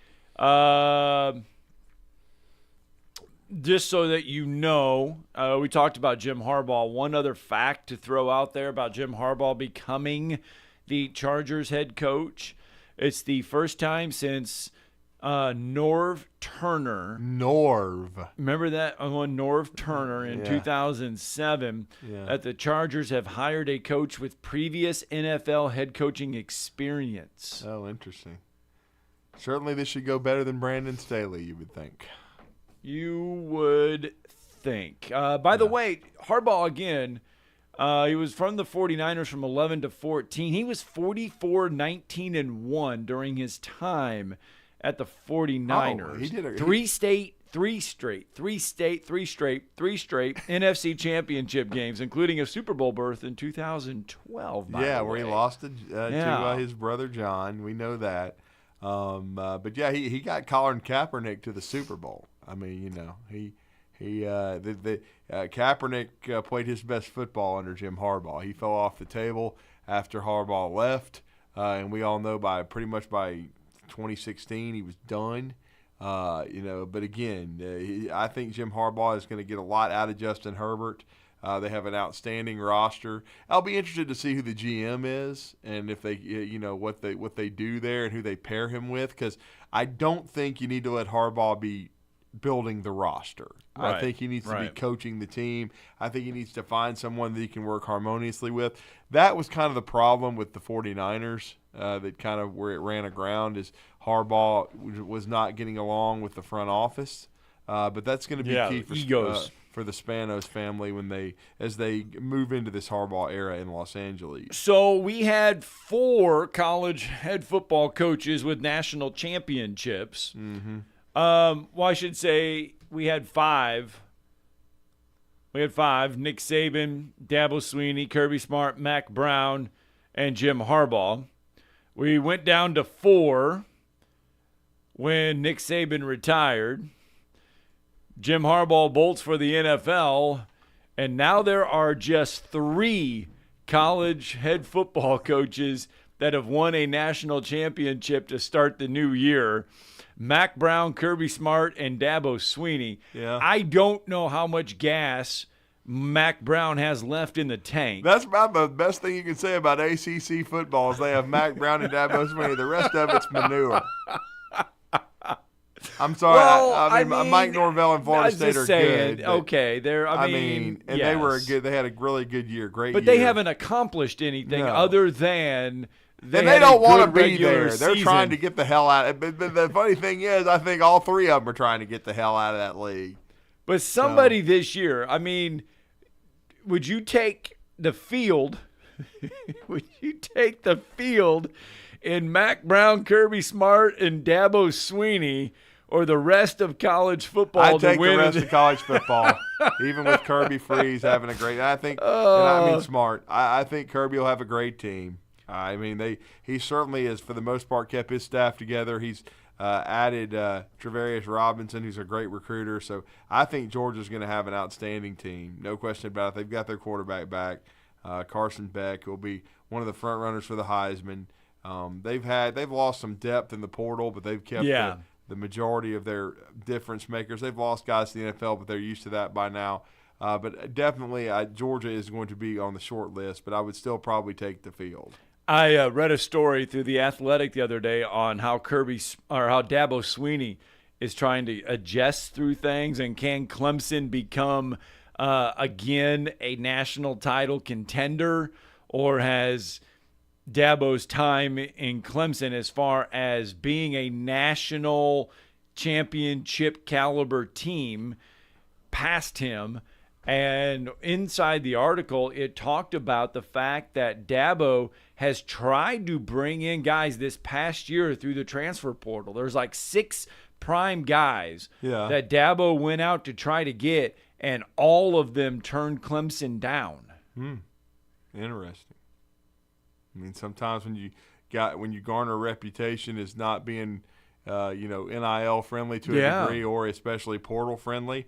Just so that you know, we talked about Jim Harbaugh. One other fact to throw out there about Jim Harbaugh becoming the Chargers head coach. It's the first time since Norv Turner. Remember that one, Norv Turner in 2007, that the Chargers have hired a coach with previous NFL head coaching experience. Oh, interesting. Certainly this should go better than Brandon Staley, you would think. You would think. By the way, Harbaugh again, he was from the 49ers from 11 to 14. He was 44-19-1 during his time at the 49ers. Oh, he did three straight NFC championship games, including a Super Bowl berth in 2012, by the way. Where he lost to his brother John. We know that. But yeah, he got Colin Kaepernick to the Super Bowl. I mean, you know, Kaepernick played his best football under Jim Harbaugh. He fell off the table after Harbaugh left, and we all know by 2016 he was done. But again, I think Jim Harbaugh is going to get a lot out of Justin Herbert. They have an outstanding roster. I'll be interested to see who the GM is and if they, what they do there and who they pair him with, because I don't think you need to let Harbaugh be building the roster. Right. I think he needs to be coaching the team. I think he needs to find someone that he can work harmoniously with. That was kind of the problem with the 49ers, that kind of where it ran aground is Harbaugh was not getting along with the front office. But that's going to be key for the Spanos family as they move into this Harbaugh era in Los Angeles. So we had 4 college head football coaches with national championships. Mm-hmm. Well, I should say we had 5. We had 5: Nick Saban, Dabo Swinney, Kirby Smart, Mac Brown, and Jim Harbaugh. We went down to 4 when Nick Saban retired. Jim Harbaugh bolts for the NFL, and now there are just 3 college head football coaches that have won a national championship to start the new year. Mac Brown, Kirby Smart, and Dabo Swinney. Yeah. I don't know how much gas Mac Brown has left in the tank. That's about the best thing you can say about ACC football is they have Mac Brown and Dabo Swinney. The rest of it's manure. I'm sorry. Well, I mean, Mike Norvell and Florida State are good. Okay, And yes. they were they had a really good year, great but year. they haven't accomplished anything No. other than They don't want to be regular there. They're season. trying to get the hell out. But the funny thing is, I think all 3 of them are trying to get the hell out of that league. But somebody this year, I mean, would you take the field? Would you take the field in Mac Brown, Kirby Smart, and Dabo Swinney, or the rest of college football I to take win? the rest of college football, even with Kirby Freeze having a great. I think, and I mean Smart. I think Kirby will have a great team. I mean, he certainly has, for the most part, kept his staff together. He's added Travarius Robinson, who's a great recruiter. So I think Georgia's going to have an outstanding team. No question about it. They've got their quarterback back. Carson Beck will be one of the front runners for the Heisman. They've lost some depth in the portal, but they've kept the majority of their difference makers. They've lost guys to the NFL, but they're used to that by now. But definitely, Georgia is going to be on the short list, but I would still probably take the field. I read a story through The Athletic the other day on how Dabo Swinney is trying to adjust through things, and can Clemson become again a national title contender, or has Dabo's time in Clemson as far as being a national championship caliber team passed him? And inside the article, it talked about the fact that Dabo has tried to bring in guys this past year through the transfer portal. There's like 6 prime guys that Dabo went out to try to get, and all of them turned Clemson down. Interesting. I mean, sometimes when you garner a reputation as not being, NIL friendly to a degree, or especially portal friendly,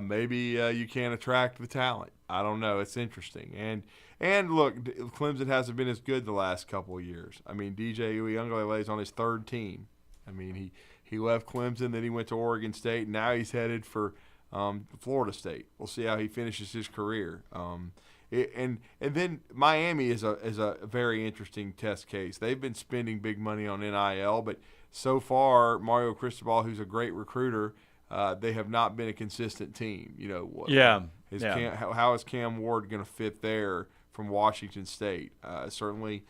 maybe you can't attract the talent. I don't know. It's interesting. And look, Clemson hasn't been as good the last couple of years. I mean, DJ Uiagalelei is on his 3rd team. I mean, he left Clemson, then he went to Oregon State, and now he's headed for Florida State. We'll see how he finishes his career. And then Miami is a very interesting test case. They've been spending big money on NIL, but so far Mario Cristobal, who's a great recruiter, they have not been a consistent team. How is Cam Ward going to fit there from Washington State? Certainly,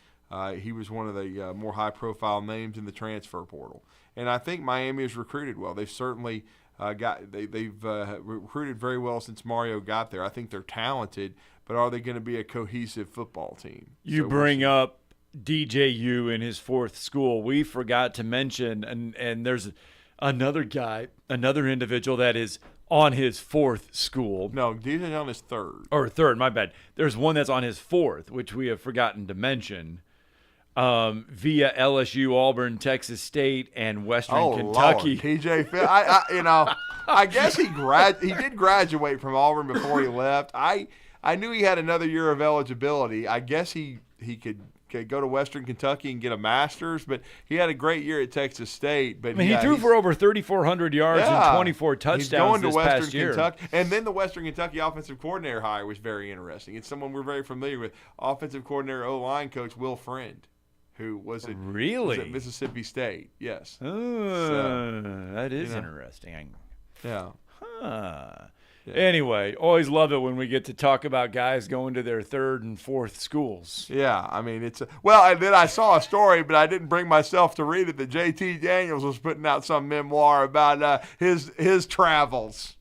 he was one of the more high-profile names in the transfer portal, and I think Miami has recruited well. They've certainly they've recruited very well since Mario got there. I think they're talented, but are they going to be a cohesive football team? You bring up DJU in his 4th school. We forgot to mention, and there's another guy, another individual that is on his 4th school. No, DJ's on his 3rd. Or 3rd, my bad. There's one that's on his 4th, which we have forgotten to mention. Via LSU, Auburn, Texas State, and Western Kentucky. Lord. TJ Phil. I guess he did graduate from Auburn before he left. I knew he had another year of eligibility. I guess he could go to Western Kentucky and get a master's, but he had a great year at Texas State. But he threw for over 3,400 yards and 24 touchdowns he's going to this Western past year. Kentucky. And then the Western Kentucky offensive coordinator hire was very interesting. It's someone we're very familiar with, offensive coordinator O-line coach Will Friend, who was at Mississippi State. Yes. That is interesting. Yeah. Huh. Yeah. Anyway, always love it when we get to talk about guys going to their 3rd and 4th schools. Yeah, I mean, and then I saw a story, but I didn't bring myself to read it, that J.T. Daniels was putting out some memoir about his travels.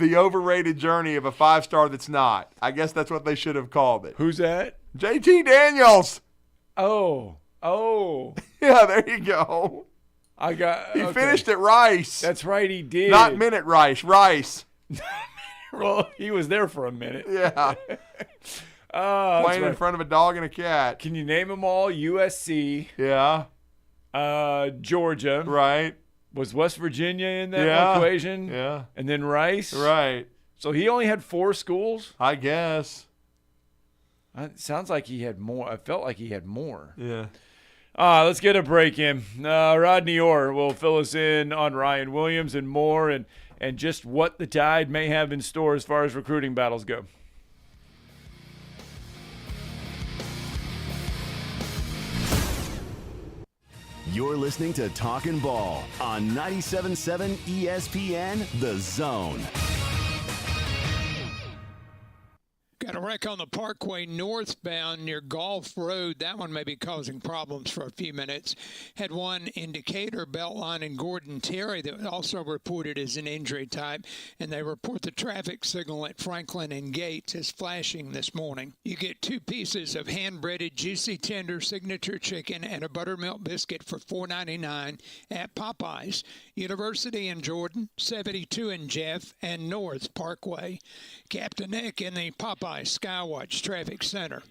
The overrated journey of a 5-star that's not. I guess that's what they should have called it. Who's that? JT Daniels. Oh. Yeah, there you go. He finished at Rice. That's right, he did. Not Minute Rice. Well, he was there for a minute. Yeah. Playing in front of a dog and a cat. Can you name them all? USC. Yeah. Georgia. Right. Was West Virginia in that equation? Yeah. And then Rice? Right. So he only had 4 schools? I guess. It sounds like he had more. I felt like he had more. Yeah. Let's get a break in. Rodney Orr will fill us in on Ryan Williams and more and just what the Tide may have in store as far as recruiting battles go. You're listening to Talkin' Ball on 97.7 ESPN The Zone. Got a wreck on the Parkway northbound near Gulf Road. That one may be causing problems for a few minutes. Had one in Decatur, Beltline, and Gordon Terry that was also reported as an injury type. And they report the traffic signal at Franklin and Gates is flashing this morning. You get 2 pieces of hand-breaded juicy tender signature chicken and a buttermilk biscuit for $4.99 at Popeyes. University in Jordan, 72 in Jeff, and North Parkway. Captain Nick in the Popeyes Skywatch Traffic Center.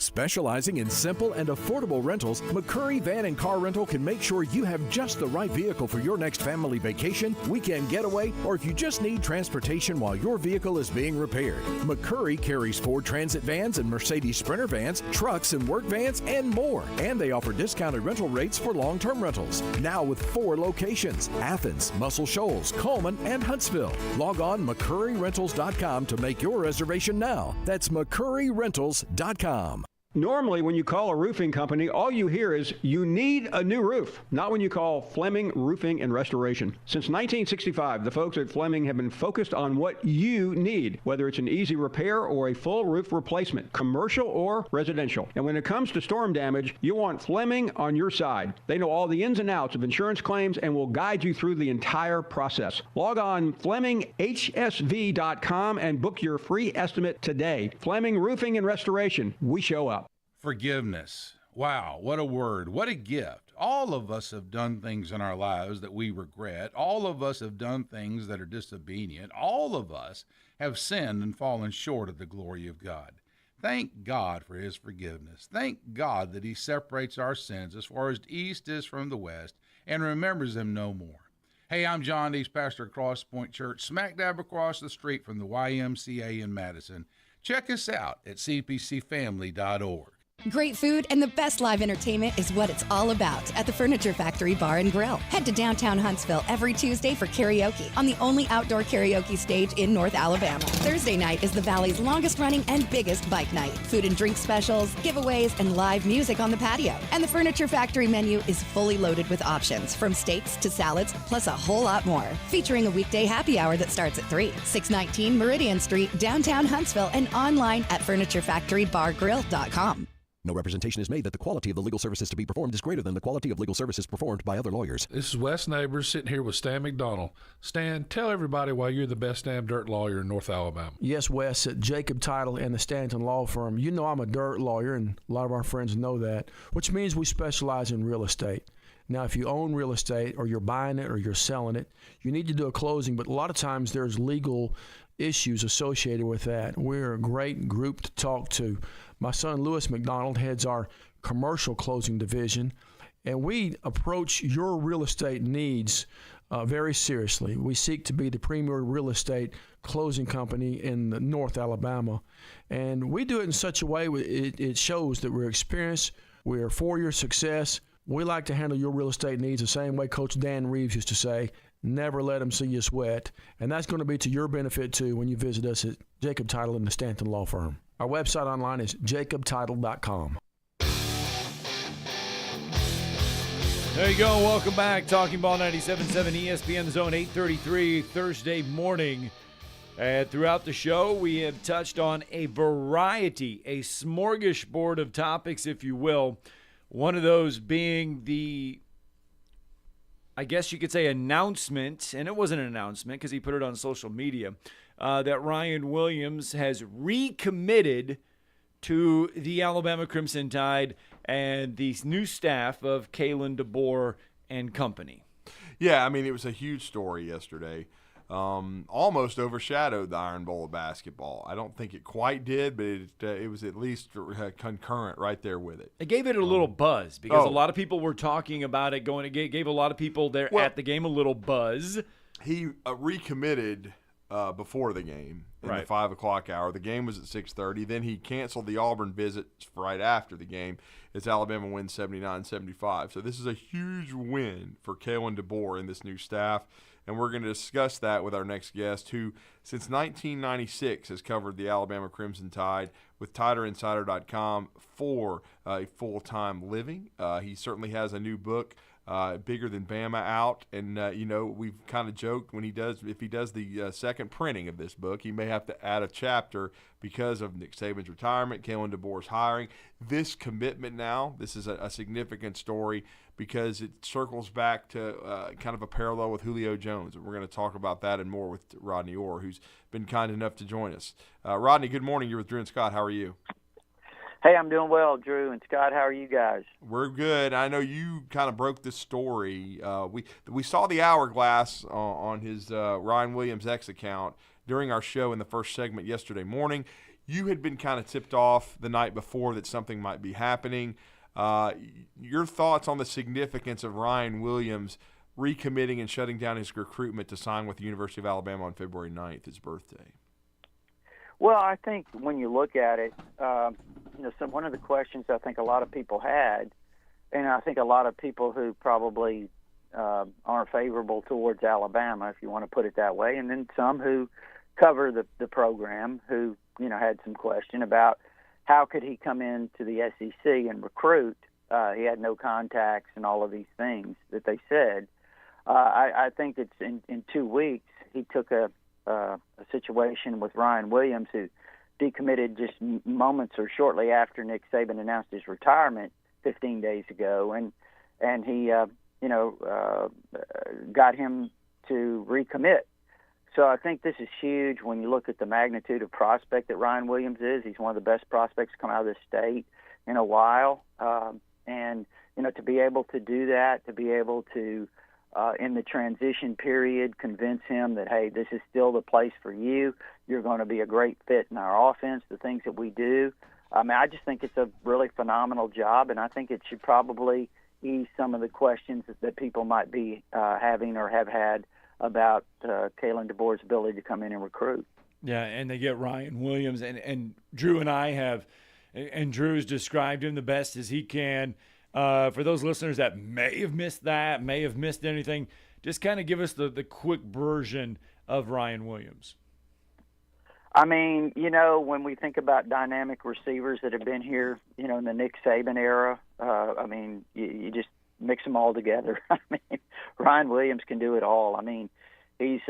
Specializing in simple and affordable rentals, McCurry Van and Car Rental can make sure you have just the right vehicle for your next family vacation, weekend getaway, or if you just need transportation while your vehicle is being repaired. McCurry carries Ford Transit vans and Mercedes Sprinter vans, trucks and work vans, and more. And they offer discounted rental rates for long-term rentals. Now with 4 locations: Athens, Muscle Shoals, Coleman, and Huntsville. Log on McCurryRentals.com to make your reservation now. That's McCurryRentals.com. Normally, when you call a roofing company, all you hear is, you need a new roof. Not when you call Fleming Roofing and Restoration. Since 1965, the folks at Fleming have been focused on what you need, whether it's an easy repair or a full roof replacement, commercial or residential. And when it comes to storm damage, you want Fleming on your side. They know all the ins and outs of insurance claims and will guide you through the entire process. Log on FlemingHSV.com and book your free estimate today. Fleming Roofing and Restoration. We show up. Forgiveness. Wow, what a word. What a gift. All of us have done things in our lives that we regret. All of us have done things that are disobedient. All of us have sinned and fallen short of the glory of God. Thank God for his forgiveness. Thank God that he separates our sins as far as the east is from the west and remembers them no more. Hey, I'm John Dees, pastor of Cross Point Church, smack dab across the street from the YMCA in Madison. Check us out at cpcfamily.org. Great food and the best live entertainment is what it's all about at the Furniture Factory Bar and Grill. Head to downtown Huntsville every Tuesday for karaoke on the only outdoor karaoke stage in North Alabama. Thursday night is the Valley's longest running and biggest bike night. Food and drink specials, giveaways, and live music on the patio. And the Furniture Factory menu is fully loaded with options from steaks to salads, plus a whole lot more. Featuring a weekday happy hour that starts at 3. 619 Meridian Street, downtown Huntsville, and online at FurnitureFactoryBarGrill.com. No representation is made that the quality of the legal services to be performed is greater than the quality of legal services performed by other lawyers. This is Wes Neighbors sitting here with Stan McDonald. Stan, tell everybody why you're the best damn dirt lawyer in North Alabama. Yes, Wes, at Jacob Title and the Stanton Law Firm. You know I'm a dirt lawyer, and a lot of our friends know that, which means we specialize in real estate. Now, if you own real estate or you're buying it or you're selling it, you need to do a closing, but a lot of times there's legal issues associated with that. We're a great group to talk to. My son, Lewis McDonald, heads our commercial closing division, and we approach your real estate needs very seriously. We seek to be the premier real estate closing company in North Alabama, and we do it in such a way it shows that we're experienced, we're for your success. We like to handle your real estate needs the same way Coach Dan Reeves used to say, never let them see you sweat. And that's going to be to your benefit, too, when you visit us at Jacob Title and the Stanton Law Firm. Our website online is jacobtitle.com. There you go. Welcome back. Talking Ball 97.7 ESPN Zone 8:33 Thursday morning. Throughout the show, we have touched on a variety, a smorgasbord of topics, if you will. One of those being the, I guess you could say, announcement, and it wasn't an announcement because he put it on social media, that Ryan Williams has recommitted to the Alabama Crimson Tide and the new staff of Kalen DeBoer and company. Yeah, I mean, it was a huge story yesterday. Almost overshadowed the Iron Bowl of basketball. I don't think it quite did, but it was at least concurrent right there with it. It gave it a little buzz because a lot of people were talking about it going. It gave a lot of people there at the game a little buzz. He recommitted before the game in the 5 o'clock hour. The game was at 6:30. Then he canceled the Auburn visit right after the game as Alabama wins 79-75. So this is a huge win for Kalen DeBoer and this new staff. And we're going to discuss that with our next guest, who since 1996 has covered the Alabama Crimson Tide with TiderInsider.com for a full-time living. He certainly has a new book, Bigger Than Bama, out. And, we've kind of joked if he does the second printing of this book, he may have to add a chapter because of Nick Saban's retirement, Kalen DeBoer's hiring. This commitment now, this is a significant story because it circles back to kind of a parallel with Julio Jones. And we're going to talk about that and more with Rodney Orr, who's been kind enough to join us. Rodney, good morning. You're with Drew and Scott. How are you? Hey, I'm doing well, Drew and Scott. How are you guys? We're good. I know you kind of broke this story. We saw the hourglass on his Ryan Williams X account during our show in the first segment yesterday morning. You had been kind of tipped off the night before that something might be happening. Your thoughts on the significance of Ryan Williams recommitting and shutting down his recruitment to sign with the University of Alabama on February 9th, his birthday? Well, I think when you look at it, one of the questions I think a lot of people had, and I think a lot of people who probably aren't favorable towards Alabama, if you want to put it that way, and then some who cover the program who, had some question about how could he come into the SEC and recruit. He had no contacts and all of these things that they said. I think it's in 2 weeks he took a situation with Ryan Williams, who decommitted just moments or shortly after Nick Saban announced his retirement 15 days ago, and he got him to recommit. So I think this is huge when you look at the magnitude of prospect that Ryan Williams is. He's one of the best prospects to come out of this state in a while, and to be able to do that, to be able to in the transition period, convince him that, hey, this is still the place for you. You're going to be a great fit in our offense, the things that we do. I mean, I just think it's a really phenomenal job, and I think it should probably ease some of the questions that people might be having or have had about Kalen DeBoer's ability to come in and recruit. Yeah, and they get Ryan Williams, and Drew and I have, and Drew's described him the best as he can. For those listeners that may have missed that, may have missed anything, just kind of give us the quick version of Ryan Williams. I mean, when we think about dynamic receivers that have been here, in the Nick Saban era, I mean, you just mix them all together. I mean, Ryan Williams can do it all. I mean, he's,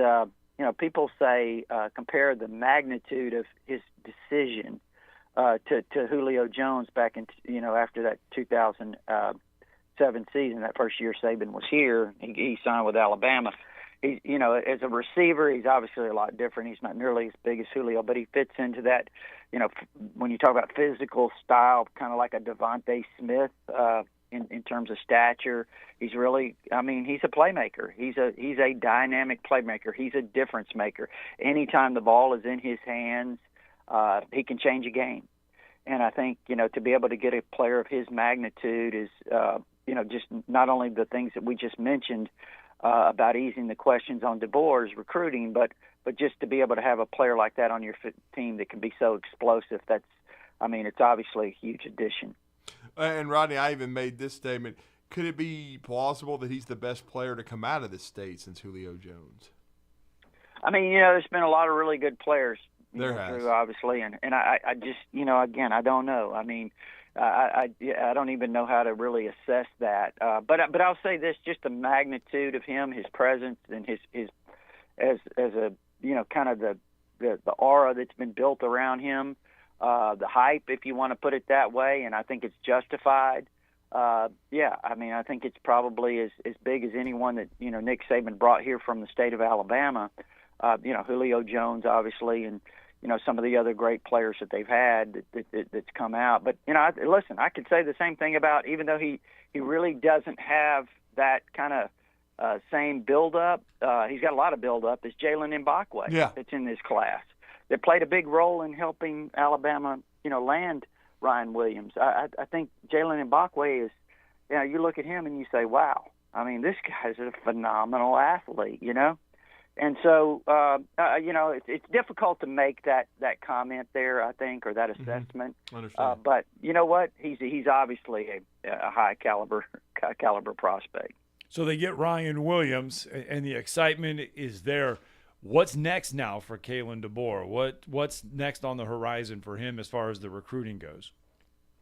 people say compare the magnitude of his decision to Julio Jones back in, after that 2007 season, that first year Saban was here. He signed with Alabama. He, as a receiver, he's obviously a lot different. He's not nearly as big as Julio, but he fits into that, when you talk about physical style, kind of like a Devontae Smith in terms of stature. He's really, he's a playmaker. He's a dynamic playmaker. He's a difference maker. Anytime the ball is in his hands, he can change a game. And I think, to be able to get a player of his magnitude is, just not only the things that we just mentioned about easing the questions on DeBoer's recruiting, but just to be able to have a player like that on your team that can be so explosive, it's obviously a huge addition. And Rodney, I even made this statement. Could it be plausible that he's the best player to come out of this state since Julio Jones? I mean, there's been a lot of really good players. There has. Obviously, and I just, again, I don't know. I mean, I don't even know how to really assess that. But I'll say this: just the magnitude of him, his presence, and his as a kind of the aura that's been built around him, the hype, if you want to put it that way, and I think it's justified. I think it's probably as big as anyone that Nick Saban brought here from the state of Alabama. Julio Jones, obviously, and, some of the other great players that they've had that's come out. But, listen, I could say the same thing about, even though he really doesn't have that kind of same build-up, he's got a lot of build-up, is Jalen Mbakwe that's in this class that played a big role in helping Alabama, land Ryan Williams. I think Jalen Mbakwe is, you look at him and you say, wow, I mean, this guy's a phenomenal athlete, And so, it's difficult to make that comment there, I think, or that assessment. Understand. But you know what? He's obviously a high caliber prospect. So they get Ryan Williams, and the excitement is there. What's next now for Kalen DeBoer? What's next on the horizon for him as far as the recruiting goes?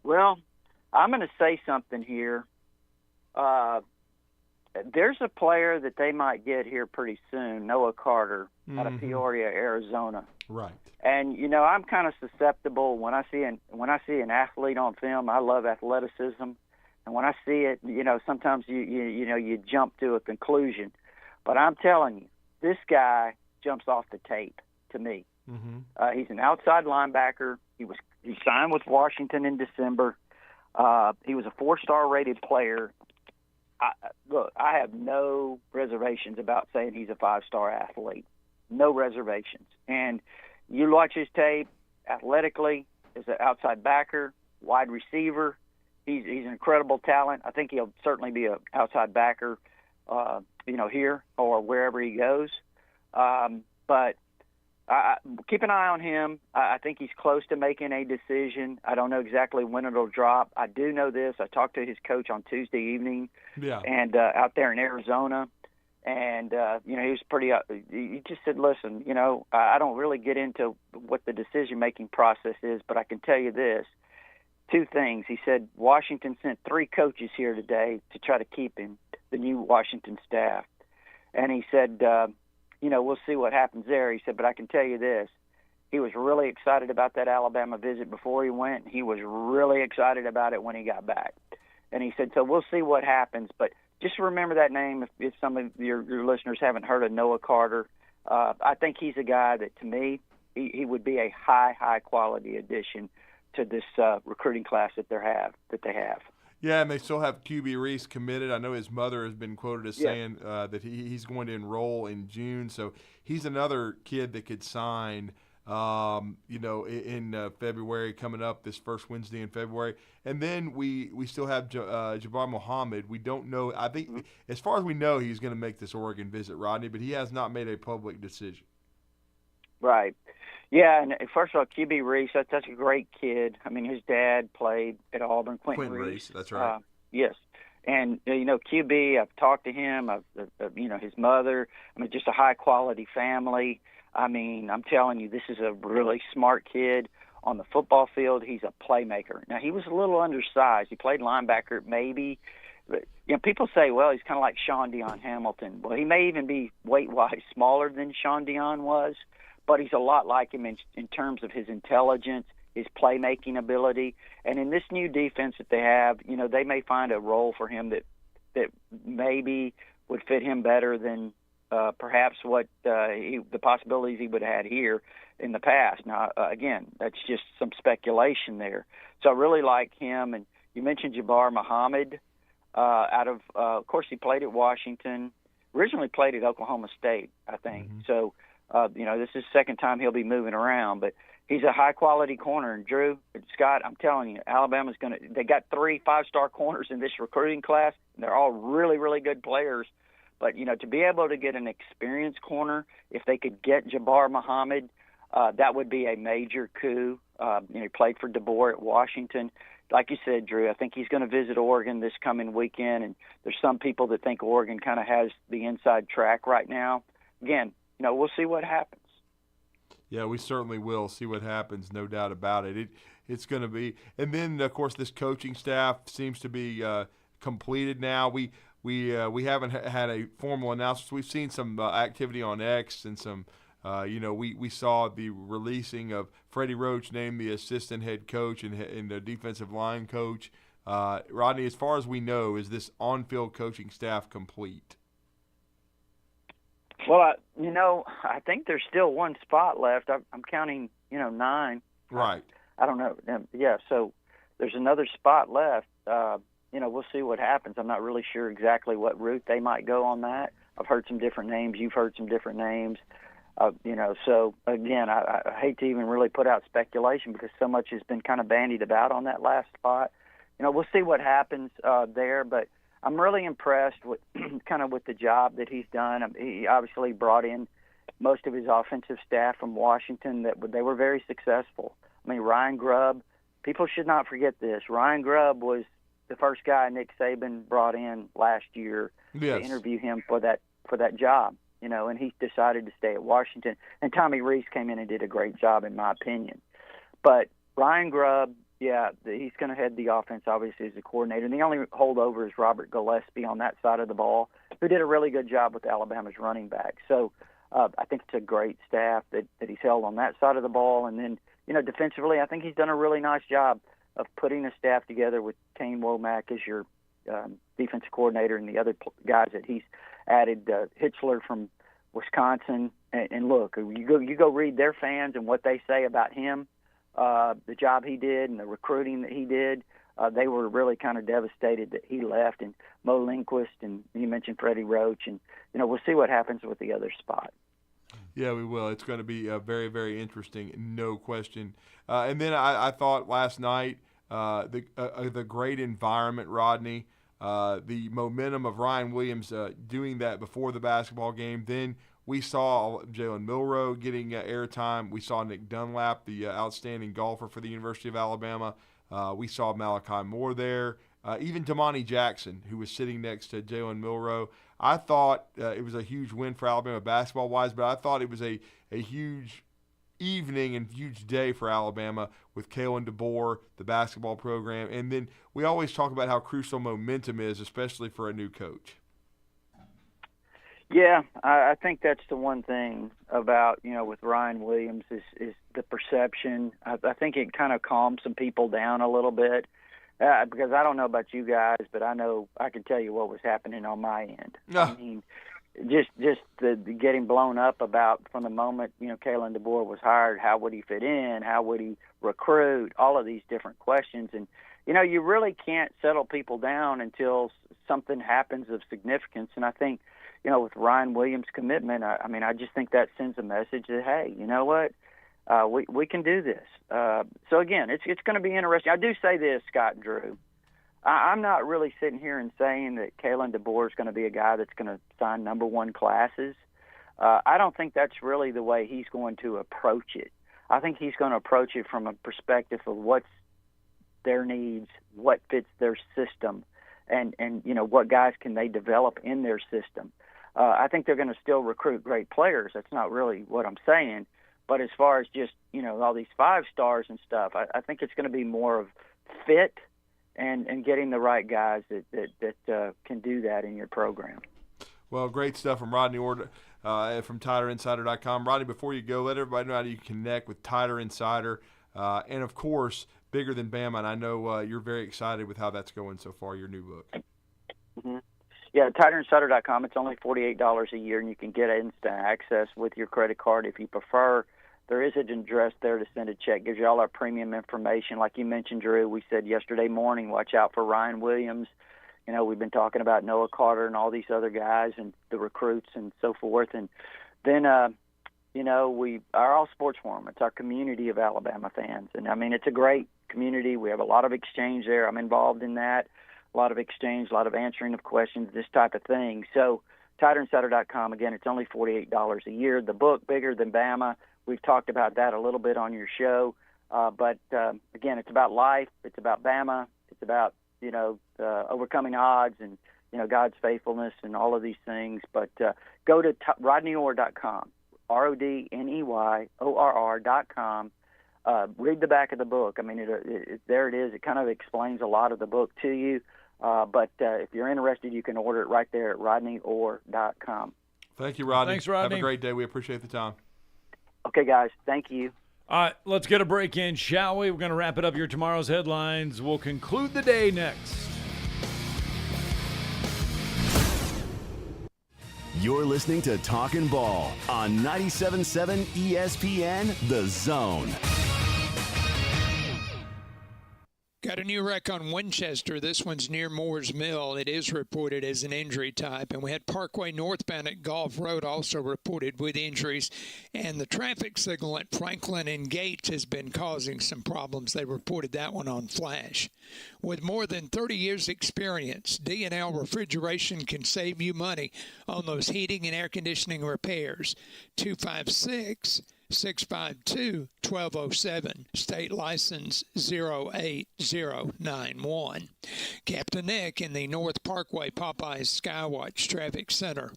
Well, I'm going to say something here. There's a player that they might get here pretty soon, Noah Carter, out of Peoria, Arizona. Right. And I'm kind of susceptible when I see an athlete on film. I love athleticism, and when I see it, sometimes you jump to a conclusion. But I'm telling you, this guy jumps off the tape to me. He's an outside linebacker. He signed with Washington in December. He was a 4-star rated player. I have no reservations about saying he's a 5-star athlete. No reservations. And you watch his tape, athletically, as an outside backer, wide receiver. He's an incredible talent. I think he'll certainly be an outside backer, here or wherever he goes. But keep an eye on him. I think he's close to making a decision. I don't know exactly when it'll drop. I do know this. I talked to his coach on Tuesday evening, and out there in Arizona, and he was pretty. He just said, "Listen, I don't really get into what the decision-making process is, but I can tell you this: 2 things." He said Washington sent 3 coaches here today to try to keep him, the new Washington staff, and he said. We'll see what happens there. He said, but I can tell you this. He was really excited about that Alabama visit before he went. He was really excited about it when he got back. And he said, so we'll see what happens. But just remember that name if some of your listeners haven't heard of Noah Carter. I think he's a guy that, to me, he would be a high quality addition to this recruiting class that they have. Yeah, and they still have QB Reese committed. I know his mother has been quoted as saying that he's going to enroll in June. So he's another kid that could sign, in February coming up, this first Wednesday in February. And then we still have Jabbar Muhammad. We don't know. I think as far as we know, he's going to make this Oregon visit, Rodney, but he has not made a public decision. Right. Yeah, and first of all, QB Reese, that's a great kid. I mean, his dad played at Auburn, Quentin Reese. That's right. Yes. And, QB, I've talked to him, his mother. I mean, just a high-quality family. I mean, I'm telling you, this is a really smart kid. On the football field, he's a playmaker. Now, he was a little undersized. He played linebacker maybe. But, people say, well, he's kind of like Sean Dion Hamilton. Well, he may even be weight-wise smaller than Sean Dion was. But he's a lot like him in terms of his intelligence, his playmaking ability. And in this new defense that they have, they may find a role for him that maybe would fit him better than perhaps what the possibilities he would have had here in the past. Now, again, that's just some speculation there. So I really like him. And you mentioned Jabbar Muhammad of course, he played at Washington, originally played at Oklahoma State, I think. So, this is the second time he'll be moving around, but he's a high-quality corner. And, Drew, Scott, I'm telling you, Alabama's they got 3 5-star corners in this recruiting class, and they're all really, really good players. But, to be able to get an experienced corner, if they could get Jabbar Muhammad, that would be a major coup. He played for DeBoer at Washington. Like you said, Drew, I think he's going to visit Oregon this coming weekend, and there's some people that think Oregon kind of has the inside track right now. Again, we'll see what happens. Yeah, we certainly will see what happens, no doubt about it. It's going to be – and then, of course, this coaching staff seems to be completed now. We haven't had a formal announcement. We've seen some activity on X and some we saw the releasing of Freddie Roach named the assistant head coach and the defensive line coach. Rodney, as far as we know, is this on-field coaching staff complete? Well, I think there's still one spot left. I'm counting, 9. Right. I don't know. Yeah, so there's another spot left. We'll see what happens. I'm not really sure exactly what route they might go on that. I've heard some different names. You've heard some different names. So, again, I hate to even really put out speculation because so much has been kind of bandied about on that last spot. We'll see what happens there, but I'm really impressed with kind of with the job that he's done. He obviously brought in most of his offensive staff from Washington that they were very successful. I mean, Ryan Grubb, people should not forget this. Ryan Grubb was the first guy Nick Saban brought in last year to interview him for that job, and he decided to stay at Washington. And Tommy Rees came in and did a great job, in my opinion. But Ryan Grubb, he's going to head the offense, obviously, as a coordinator. And the only holdover is Robert Gillespie on that side of the ball, who did a really good job with Alabama's running back. So I think it's a great staff that he's held on that side of the ball. And then, defensively, I think he's done a really nice job of putting a staff together with Kane Womack as your defensive coordinator and the other guys that he's added, Hitzler from Wisconsin. And look, you go read their fans and what they say about him, the job he did and the recruiting that he did. They were really kind of devastated that he left, and Mo Lindquist, and you mentioned Freddie Roach, and we'll see what happens with the other spot. Yeah, we will. It's going to be very, very interesting, no question. And then I thought last night the great environment, Rodney, the momentum of Ryan Williams doing that before the basketball game. Then we saw Jalen Milroe getting airtime. We saw Nick Dunlap, the outstanding golfer for the University of Alabama. We saw Malachi Moore there. Even Damani Jackson, who was sitting next to Jalen Milroe. I thought it was a huge win for Alabama basketball-wise, but I thought it was a huge evening and huge day for Alabama with Kalen DeBoer, the basketball program. And then we always talk about how crucial momentum is, especially for a new coach. Yeah, I think that's the one thing about, with Ryan Williams is the perception. I think it kind of calms some people down a little bit because I don't know about you guys, but I know I can tell you what was happening on my end. I mean, just the getting blown up about from the moment, Kalen DeBoer was hired, how would he fit in, how would he recruit, all of these different questions. And, you really can't settle people down until something happens of significance. And I think, with Ryan Williams' commitment, I just think that sends a message that, hey, you know what, we can do this. So, again, it's going to be interesting. I do say this, Scott and Drew. I'm not really sitting here and saying that Kalen DeBoer is going to be a guy that's going to sign number one classes. I don't think that's really the way he's going to approach it. I think he's going to approach it from a perspective of what's their needs, what fits their system, and what guys can they develop in their system. I think they're going to still recruit great players. That's not really what I'm saying. But as far as just, all these 5 stars and stuff, I think it's going to be more of fit and getting the right guys that can do that in your program. Well, great stuff from Rodney Orr from TiderInsider.com. Rodney, before you go, let everybody know how you connect with Tider Insider. And, of course, Bigger Than Bama. And I know you're very excited with how that's going so far, your new book. Mm-hmm. Yeah, TiderInsider.com. It's only $48 a year, and you can get instant access with your credit card if you prefer. There is an address there to send a check. Gives you all our premium information. Like you mentioned, Drew, we said yesterday morning, watch out for Ryan Williams. We've been talking about Noah Carter and all these other guys and the recruits and so forth. And then, we are all sports forum. It's our community of Alabama fans. And, it's a great community. We have a lot of exchange there. I'm involved in that. A lot of exchange, a lot of answering of questions, this type of thing. So TiderInsider.com, again, it's only $48 a year. The book, Bigger Than Bama, we've talked about that a little bit on your show. But again, it's about life. It's about Bama. It's about, overcoming odds and, God's faithfulness and all of these things. But go to RodneyOrr.com, RodneyOrr.com. Read the back of the book. There it is. It kind of explains a lot of the book to you. But if you're interested, you can order it right there at RodneyOrr.com. Thank you, Rodney. Thanks, Rodney. Have a great day. We appreciate the time. Okay, guys. Thank you. All right, let's get a break in, shall we? We're going to wrap it up here. Tomorrow's headlines. We'll conclude the day next. You're listening to Talkin' Ball on 97.7 ESPN The Zone. Got a new wreck on Winchester. This one's near Moore's Mill. It is reported as an injury type. And we had Parkway northbound at Gulf Road also reported with injuries. And the traffic signal at Franklin and Gates has been causing some problems. They reported that one on Flash. With more than 30 years experience, D&L Refrigeration can save you money on those heating and air conditioning repairs. 256-652-1207. State license 08091. Captain Nick in the North Parkway Popeyes Skywatch Traffic Center.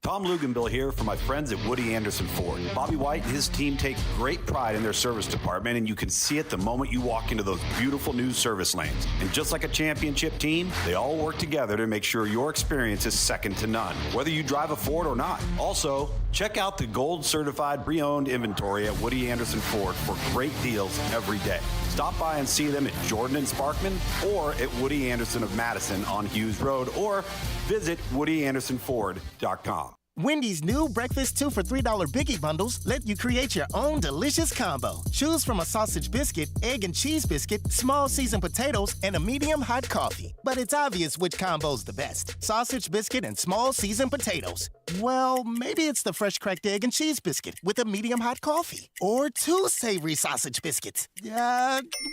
Tom Luganbill here for my friends at Woody Anderson Ford. Bobby White and his team take great pride in their service department, and you can see it the moment you walk into those beautiful new service lanes. And just like a championship team, they all work together to make sure your experience is second to none, whether you drive a Ford or not. Also, check out the gold-certified pre-owned inventory at Woody Anderson Ford for great deals every day. Stop by and see them at Jordan and Sparkman or at Woody Anderson of Madison on Hughes Road, or visit WoodyAndersonFord.com. Wendy's new breakfast 2 for $3 Biggie Bundles let you create your own delicious combo. Choose from a sausage biscuit, egg and cheese biscuit, small seasoned potatoes, and a medium hot coffee. But it's obvious which combo's the best. Sausage biscuit and small seasoned potatoes. Well, maybe it's the fresh cracked egg and cheese biscuit with a medium hot coffee. Or 2 savory sausage biscuits.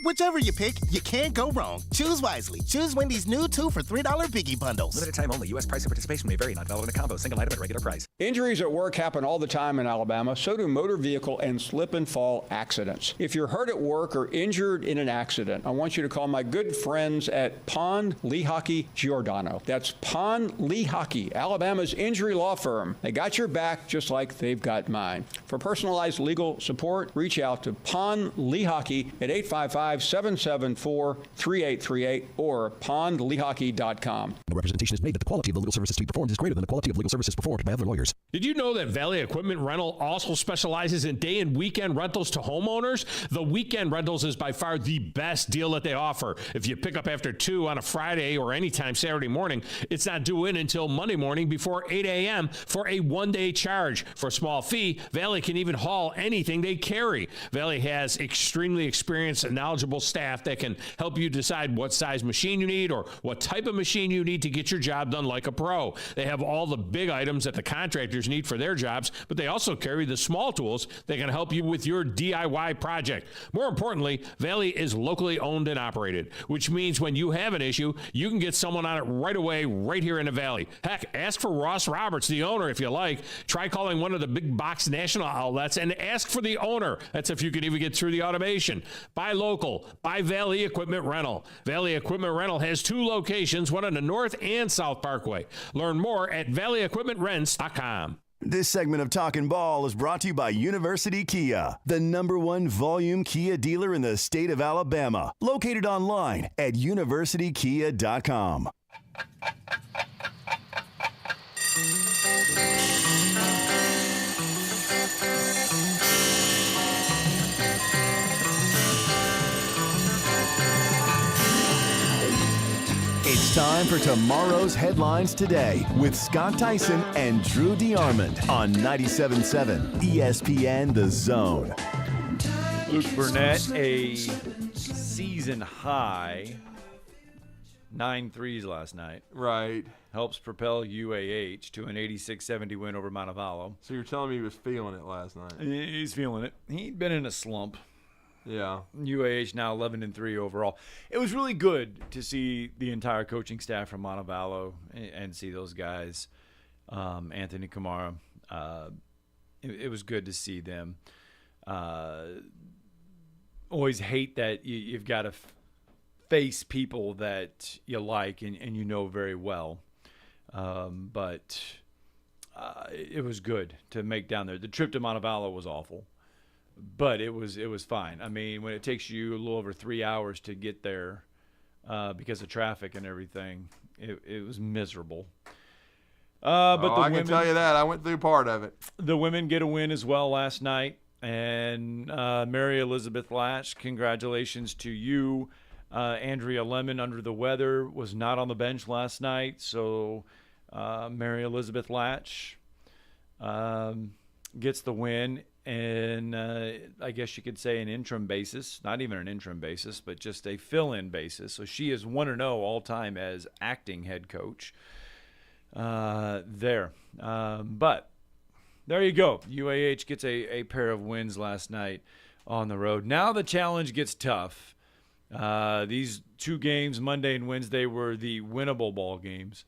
Whichever you pick, you can't go wrong. Choose wisely. Choose Wendy's new 2 for $3 Biggie Bundles. Limited time only. U.S. price and participation may vary. Not valid in a combo. Single item at regular price. Injuries at work happen all the time in Alabama. So do motor vehicle and slip and fall accidents. If you're hurt at work or injured in an accident, I want you to call my good friends at Pond Lehocky Giordano. That's Pond Lehocky, Alabama's injury law firm. They got your back just like they've got mine. For personalized legal support, reach out to Pond Lehocky at 855-774-3838 or pondlehocky.com. The representation is made that the quality of the legal services to be performed is greater than the quality of legal services performed by other lawyers. Did you know that Valley Equipment Rental also specializes in day and weekend rentals to homeowners? The weekend rentals is by far the best deal that they offer. If you pick up after 2 on a Friday or anytime Saturday morning, it's not due in until Monday morning before 8 a.m. for a one-day charge. For a small fee, Valley can even haul anything they carry. Valley has extremely experienced and knowledgeable staff that can help you decide what size machine you need or what type of machine you need to get your job done like a pro. They have all the big items that the contractors need for their jobs, but they also carry the small tools that can help you with your DIY project. More importantly, Valley is locally owned and operated, which means when you have an issue, you can get someone on it right away, right here in the Valley. Heck, ask for Ross Roberts, the owner, if you like. Try calling one of the big box national outlets and ask for the owner. That's if you can even get through the automation. Buy local. Buy Valley Equipment Rental. Valley Equipment Rental has 2 locations, one on the North and South Parkway. Learn more at valleyequipmentrents.com. This segment of Talkin' Ball is brought to you by University Kia, the #1 volume Kia dealer in the state of Alabama. Located online at universitykia.com. It's time for tomorrow's headlines today with Scott Tyson and Drew DeArmond on 97.7 ESPN The Zone. Luke Burnett, a season high 9 threes last night. Right. Helps propel UAH to an 86-70 win over Montevallo. So you're telling me he was feeling it last night? He's feeling it. He'd been in a slump. Yeah. UAH now 11-3 overall. It was really good to see the entire coaching staff from Montevallo and see those guys, Anthony Kamara. It was good to see them. Always hate that you've got to face people that you like and you know very well. But it was good to make down there. The trip to Montevallo was awful. But it was fine. I mean, when it takes you a little over 3 hours to get there because of traffic and everything, it was miserable. But the I women, can tell you that. I went through part of it. The women get a win as well last night. And Mary Elizabeth Latch, congratulations to you. Andrea Lemon, under the weather, was not on the bench last night. So Mary Elizabeth Latch gets the win. And I guess you could say an interim basis, not even an interim basis, but just a fill-in basis. So she is 1-0 all-time as acting head coach there. But there you go. UAH gets a pair of wins last night on the road. Now the challenge gets tough. These 2 games, Monday and Wednesday, were the winnable ball games.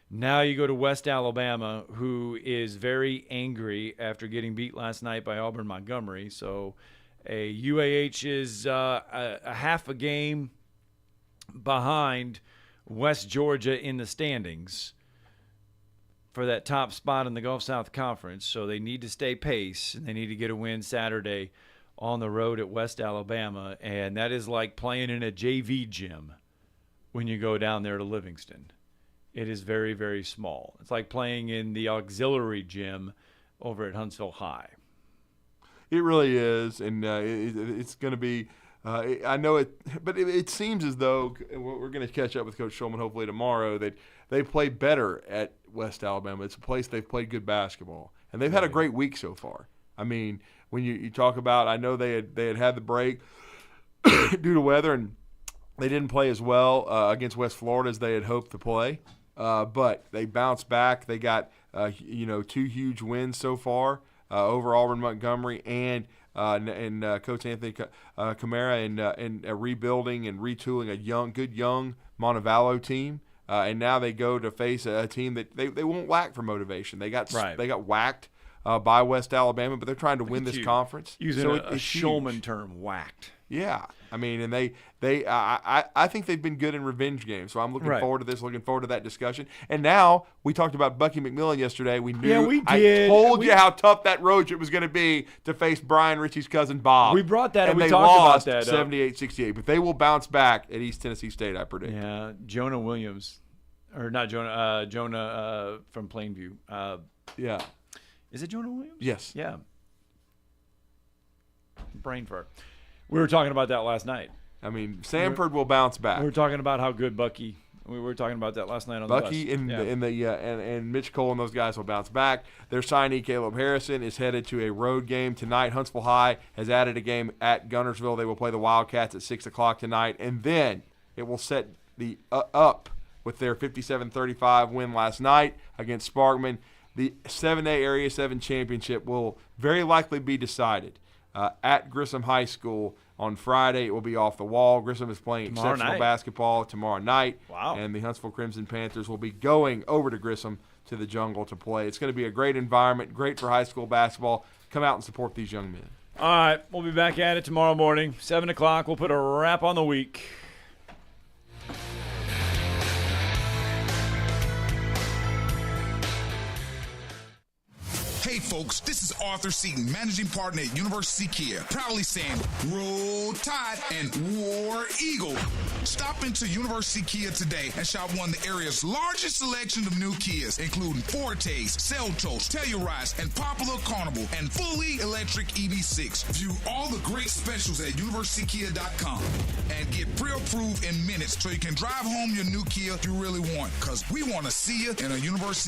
Now you go to West Alabama, who is very angry after getting beat last night by Auburn Montgomery. So UAH is a half a game behind West Georgia in the standings for that top spot in the Gulf South Conference. So they need to stay pace, and they need to get a win Saturday on the road at West Alabama. And that is like playing in a JV gym when you go down there to Livingston. It is very, very small. It's like playing in the auxiliary gym over at Huntsville High. It really is, and it's going to be I know it, but it seems as though we're going to catch up with Coach Schulman hopefully tomorrow, that they play better at West Alabama. It's a place they've played good basketball, and they've had a great week so far. I mean, when you talk about, I know they had the break due to weather, and they didn't play as well against West Florida as they had hoped to play. But they bounced back. They got 2 huge wins so far over Auburn Montgomery and Coach Anthony Camara and rebuilding and retooling a good young Montevallo team. And now they go to face a team that they won't lack for motivation. They got whacked by West Alabama, but they're trying to win this conference. Using a Schulman term, whacked. Yeah, I mean, and I think they've been good in revenge games. So I'm looking forward to this. Looking forward to that discussion. And now we talked about Bucky McMillan yesterday. We knew. Yeah, we did. I told you how tough that road trip was going to be to face Brian Ritchie's cousin Bob. We brought that, and we they talked about that. 78-68, but they will bounce back at East Tennessee State, I predict. Yeah, Jonah Williams, or not Jonah. Jonah from Plainview. Yeah. Is it Jonah Williams? Yes. Yeah. Brain fart. We were talking about that last night. I mean, Samford will bounce back. We were talking about how good Bucky. We were talking about that last night on Bucky the bus. and Mitch Cole and those guys will bounce back. Their signee Caleb Harrison is headed to a road game tonight. Huntsville High has added a game at Guntersville. They will play the Wildcats at 6:00 tonight, and then it will set the up with their 57-35 win last night against Sparkman. The 7A Area 7 championship will very likely be decided at Grissom High School on Friday. It will be off the wall. Grissom is playing exceptional basketball tomorrow night. Wow. And the Huntsville Crimson Panthers will be going over to Grissom to the Jungle to play. It's going to be a great environment, great for high school basketball. Come out and support these young men. All right, we'll be back at it tomorrow morning, 7 o'clock. We'll put a wrap on the week. Hey folks, this is Arthur Seaton, managing partner at University Kia, proudly saying Roll Tide and War Eagle. Stop into University Kia today and shop one of the area's largest selection of new Kias, including Fortes, Seltos, Telluride, and Popular Carnival, and fully electric EV6. View all the great specials at universitykia.com and get pre-approved in minutes so you can drive home your new Kia you really want, because we want to see you in a University